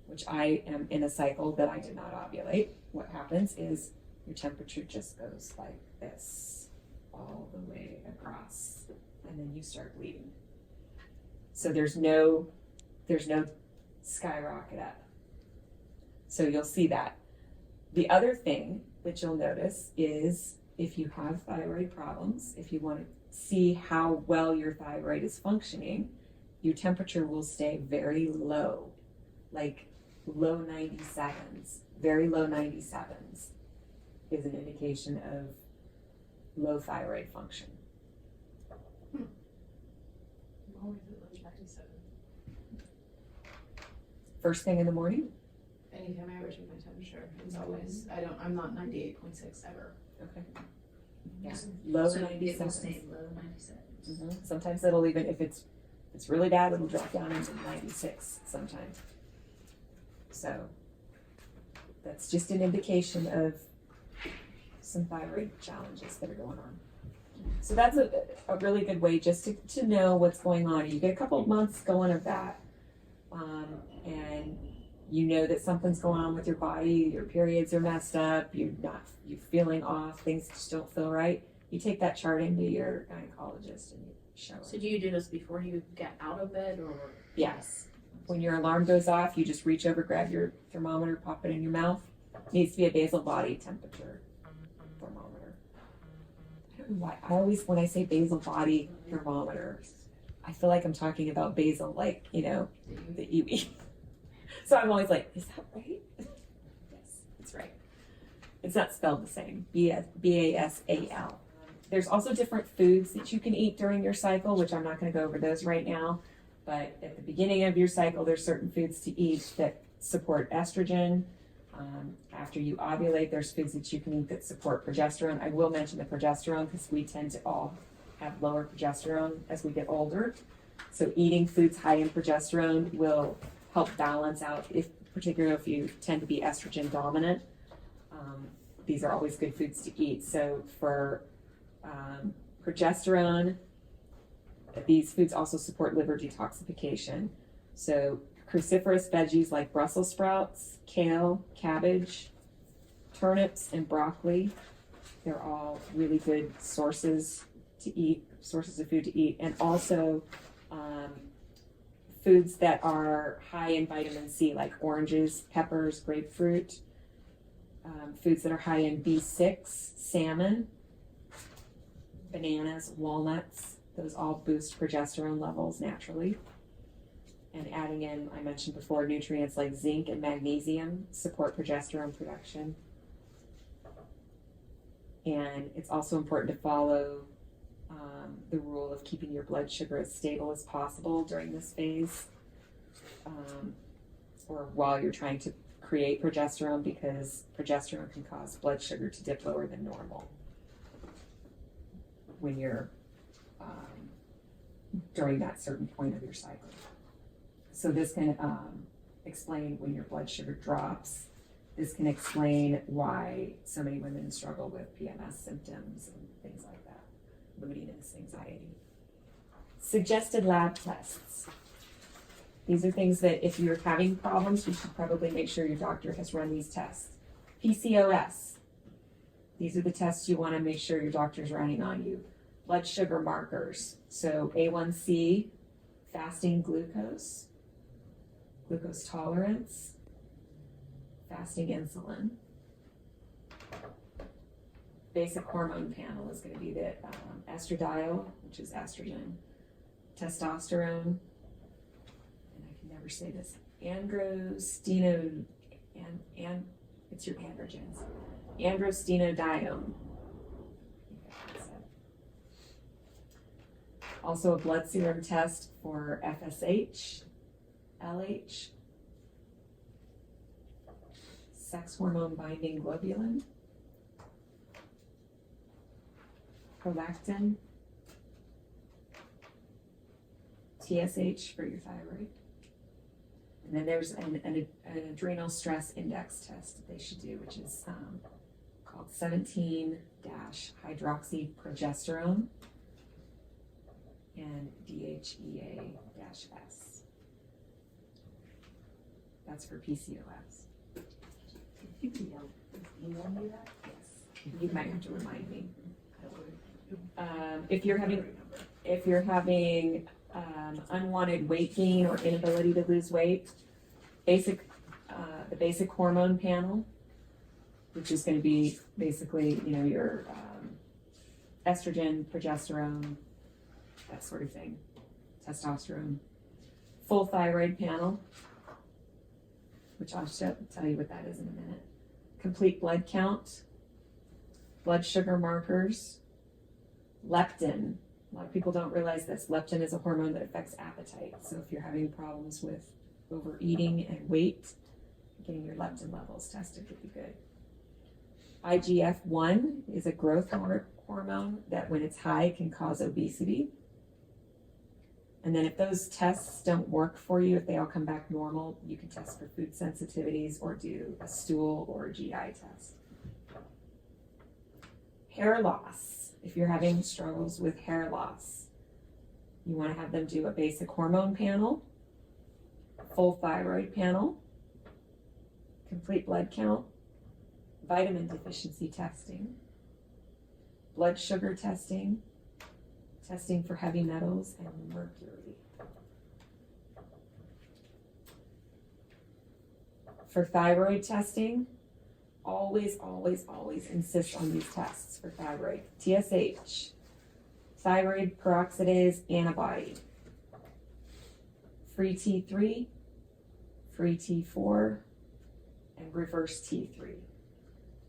which I am in a cycle that I did not ovulate, what happens is your temperature just goes like this all the way across, and then you start bleeding. So there's no skyrocket up. So you'll see that. The other thing that you'll notice is if you have thyroid problems, if you want to see how well your thyroid is functioning, your temperature will stay very low, like low 97s. Very low 97s is an indication of low thyroid function. Always at like 97. First thing in the morning? Anytime I ever check my temperature, it's always, I'm not 98.6 ever. Okay. Yeah. Low So 97s. it will stay low 97. Sometimes it'll even, if it's really bad, it'll drop down into 96 sometimes. So that's just an indication of some thyroid challenges that are going on. So that's a really good way just to know what's going on. You get a couple of months going of that, and you know that something's going on with your body, your periods are messed up, you're feeling off, things just don't feel right. You take that chart into your gynecologist and you show it. So do you do this before you get out of bed or? Yes. When your alarm goes off, you just reach over, grab your thermometer, pop it in your mouth. It needs to be a basal body temperature thermometer. I don't know why. When I say basal body thermometer, I feel like I'm talking about basil, like, you know, the EB. So I'm always like, is that right? Yes, it's right. It's not spelled the same, BASAL. There's also different foods that you can eat during your cycle, which I'm not gonna go over those right now. But at the beginning of your cycle, there's certain foods to eat that support estrogen. After you ovulate, there's foods that you can eat that support progesterone. I will mention the progesterone because we tend to all have lower progesterone as we get older. So eating foods high in progesterone will help balance out, particularly if you tend to be estrogen dominant. These are always good foods to eat. So for progesterone, these foods also support liver detoxification. So cruciferous veggies like Brussels sprouts, kale, cabbage, turnips, and broccoli, they're all really good sources of food to eat. And also foods that are high in vitamin C, like oranges, peppers, grapefruit. Foods that are high in B6, salmon, bananas, walnuts, those all boost progesterone levels naturally. And adding in, I mentioned before, nutrients like zinc and magnesium support progesterone production. And it's also important to follow the rule of keeping your blood sugar as stable as possible during this phase, or while you're trying to create progesterone, because progesterone can cause blood sugar to dip lower than normal when you're during that certain point of your cycle. So this can explain when your blood sugar drops. This can explain why so many women struggle with PMS symptoms and things like that, moodiness, anxiety. Suggested lab tests. These are things that if you're having problems, you should probably make sure your doctor has run these tests. PCOS. These are the tests you want to make sure your doctor's running on you. Blood sugar markers. So A1C, fasting glucose tolerance, fasting insulin. Basic hormone panel is going to be the estradiol, which is estrogen, testosterone, and I can never say this, androstenedione, it's your androgens, androstenedione. Also a blood serum test for FSH, LH, sex hormone binding globulin, prolactin, TSH for your thyroid. And then there's an adrenal stress index test that they should do, which is called 17-hydroxyprogesterone and DHEA-S. That's for PCOS. You can email me that? Yes, you might have to remind me. If you're having unwanted weight gain or inability to lose weight, the basic hormone panel, which is going to be basically, your estrogen, progesterone, that sort of thing, testosterone. Full thyroid panel, which I'll tell you what that is in a minute. Complete blood count, blood sugar markers, leptin. A lot of people don't realize this. Leptin is a hormone that affects appetite. So if you're having problems with overeating and weight, getting your leptin levels tested would be good. IGF-1 is a growth hormone that when it's high can cause obesity. And then if those tests don't work for you, if they all come back normal, you can test for food sensitivities or do a stool or a GI test. Hair loss. If you're having struggles with hair loss, you want to have them do a basic hormone panel, full thyroid panel, complete blood count, vitamin deficiency testing, blood sugar testing, testing for heavy metals and mercury. For thyroid testing, always insist on these tests for thyroid. TSH, thyroid peroxidase antibody, free T3, free T4, and reverse T3.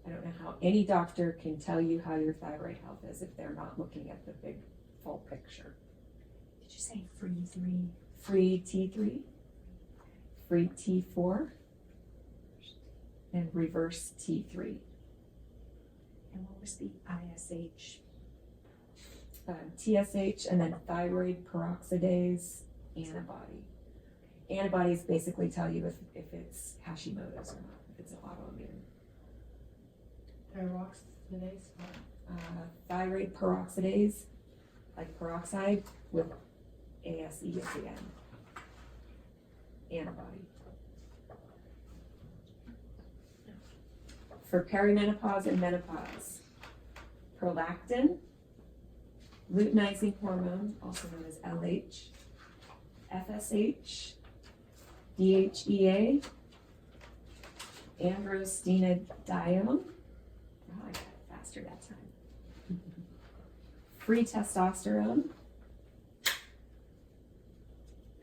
I don't know how any doctor can tell you how your thyroid health is if they're not looking at the big full picture. Did you say free 3? Free T3, free T4, and reverse T3. And what was the ISH? TSH, and then thyroid peroxidase antibody. Antibodies basically tell you if it's Hashimoto's or not, if it's autoimmune. Peroxidase, Thyroid peroxidase, like peroxide with ASE at the end. Antibody. For perimenopause and menopause, prolactin, luteinizing hormone, also known as LH, FSH, DHEA, androstenedione. Oh, I got it faster that time. Free testosterone,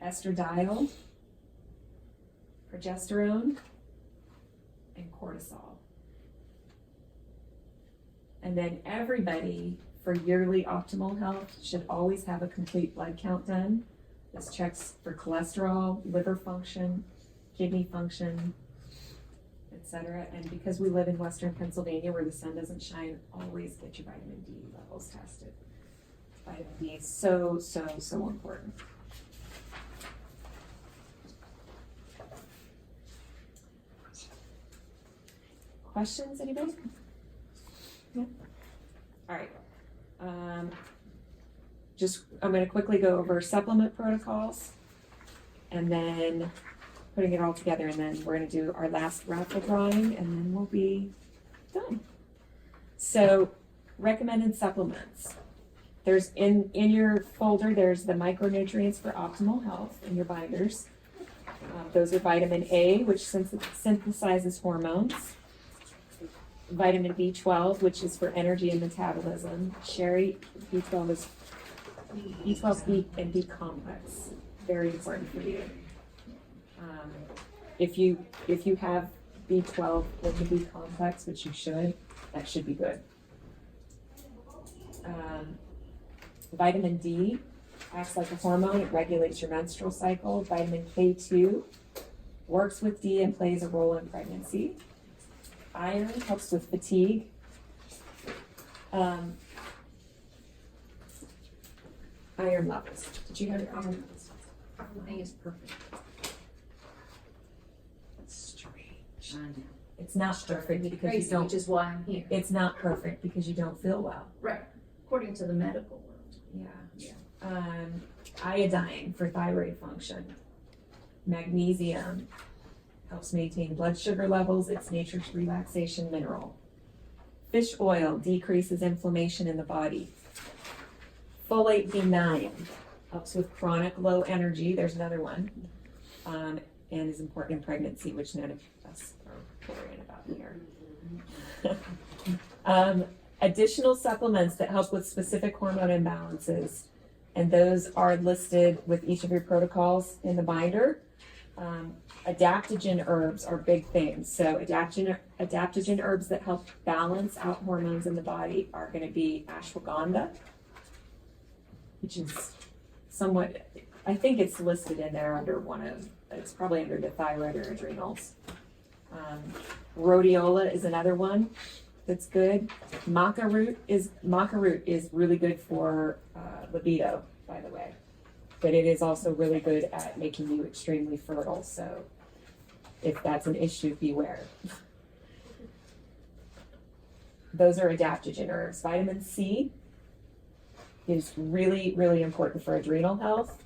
estradiol, progesterone, and cortisol. And then everybody for yearly optimal health should always have a complete blood count done. This checks for cholesterol, liver function, kidney function, etc. And because we live in Western Pennsylvania where the sun doesn't shine, always get your vitamin D levels tested. Vitamin D is so important. Questions, anybody? Yeah. All right. I'm going to quickly go over supplement protocols and then putting it all together, and then we're going to do our last raffle drawing, and then we'll be done. So, recommended supplements. There's in your folder, there's the micronutrients for optimal health in your binders. Those are vitamin A, which synthesizes hormones. Vitamin B12, which is for energy and metabolism. Sherry, B12 B and B complex, very important for you. If you have B12 with the B complex, which you should, that should be good. Vitamin D acts like a hormone; it regulates your menstrual cycle. Vitamin K2 works with D and plays a role in pregnancy. Iron helps with fatigue. Iron levels. Did you have your iron levels? everything is perfect. That's strange. I know. It's not perfect because you Crazy, don't. which is why I'm here. It's not perfect because you don't feel well. Right, according to the medical world. Yeah. Iodine for thyroid function. Magnesium helps maintain blood sugar levels. It's nature's relaxation mineral. Fish oil decreases inflammation in the body. Folate B9 helps with chronic low energy. There's another one. And is important in pregnancy, which none of us are worrying about here. Additional supplements that help with specific hormone imbalances. And those are listed with each of your protocols in the binder. Adaptogen herbs are big things. So adaptogen herbs that help balance out hormones in the body are going to be ashwagandha, which is somewhat, I think it's listed in there under it's probably under the thyroid or adrenals. Rhodiola is another one that's good. Maca root is really good for libido, by the way. But it is also really good at making you extremely fertile. So if that's an issue, beware. Those are adaptogen herbs. Vitamin C is really, really important for adrenal health.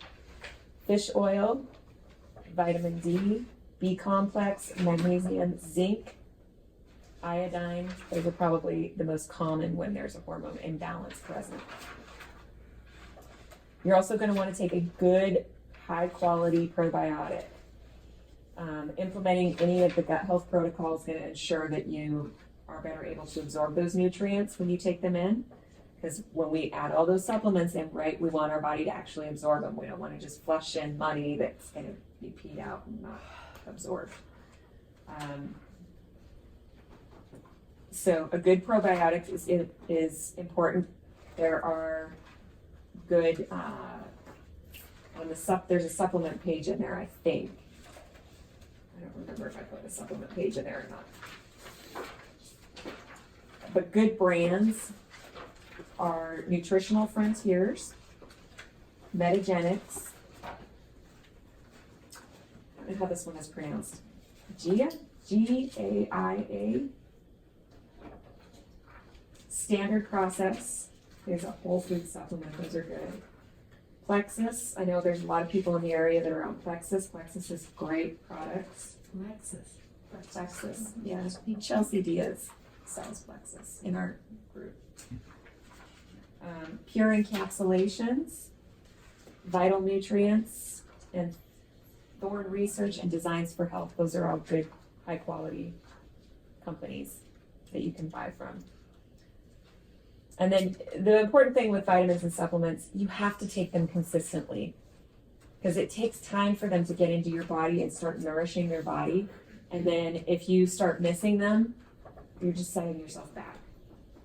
Fish oil, vitamin D, B complex, magnesium, zinc, iodine. Those are probably the most common when there's a hormone imbalance present. You're also going to want to take a good, high-quality probiotic. Implementing any of the gut health protocols is going to ensure that you are better able to absorb those nutrients when you take them in. Because when we add all those supplements in, right, we want our body to actually absorb them. We don't want to just flush in money that's going to be peed out and not absorbed. So a good probiotic is important. There are good, there's a supplement page in there, I think. I don't remember if I put a supplement page in there or not. But good brands are Nutritional Frontiers, Metagenics. I don't know how this one is pronounced. Gaia. Standard Process. There's a whole food supplement. Those are good. Plexus. I know there's a lot of people in the area that are on Plexus. Plexus is great products. Plexus. Yeah. Chelsea Diaz sells Plexus in our group. Pure Encapsulations, Vital Nutrients, and Thorn Research and Designs for Health. Those are all good, high quality companies that you can buy from. And then the important thing with vitamins and supplements, you have to take them consistently because it takes time for them to get into your body and start nourishing your body. And then if you start missing them, you're just setting yourself back.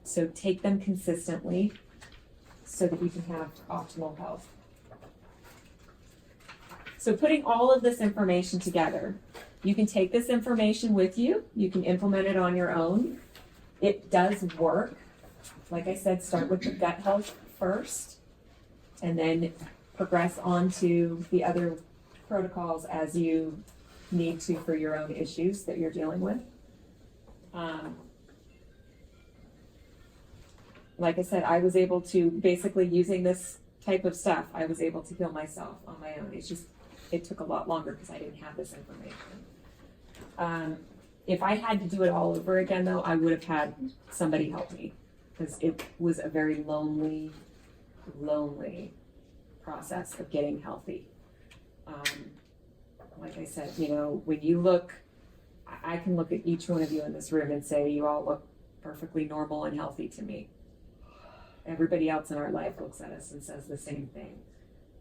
So take them consistently so that you can have optimal health. So putting all of this information together, you can take this information with you. You can implement it on your own. It does work. Like I said, start with the gut health first and then progress on to the other protocols as you need to for your own issues that you're dealing with. Like I said, I was able to, basically using this type of stuff, I was able to heal myself on my own. It took a lot longer because I didn't have this information. If I had to do it all over again though, I would have had somebody help me because it was a very lonely process of getting healthy. Like I said, when you look, I can look at each one of you in this room and say, you all look perfectly normal and healthy to me. Everybody else in our life looks at us and says the same thing.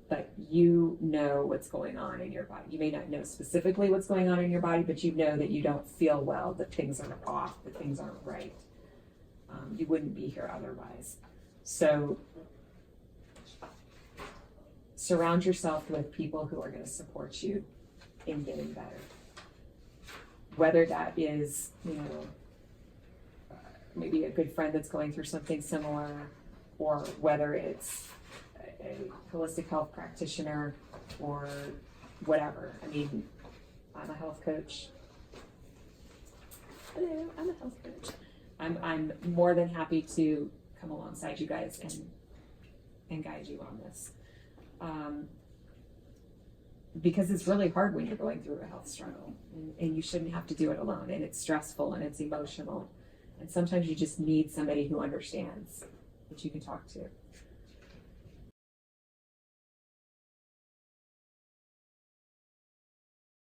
But you know what's going on in your body. You may not know specifically what's going on in your body, but you know that you don't feel well, that things are off, that things aren't right. You wouldn't be here otherwise. So surround yourself with people who are going to support you in getting better. Whether that is, maybe a good friend that's going through something similar, or whether it's a holistic health practitioner or whatever. I mean, I'm a health coach. Hello, I'm a health coach. I'm more than happy to come alongside you guys and guide you on this. Because it's really hard when you're going through a health struggle, and you shouldn't have to do it alone, and it's stressful and it's emotional. And sometimes you just need somebody who understands that you can talk to.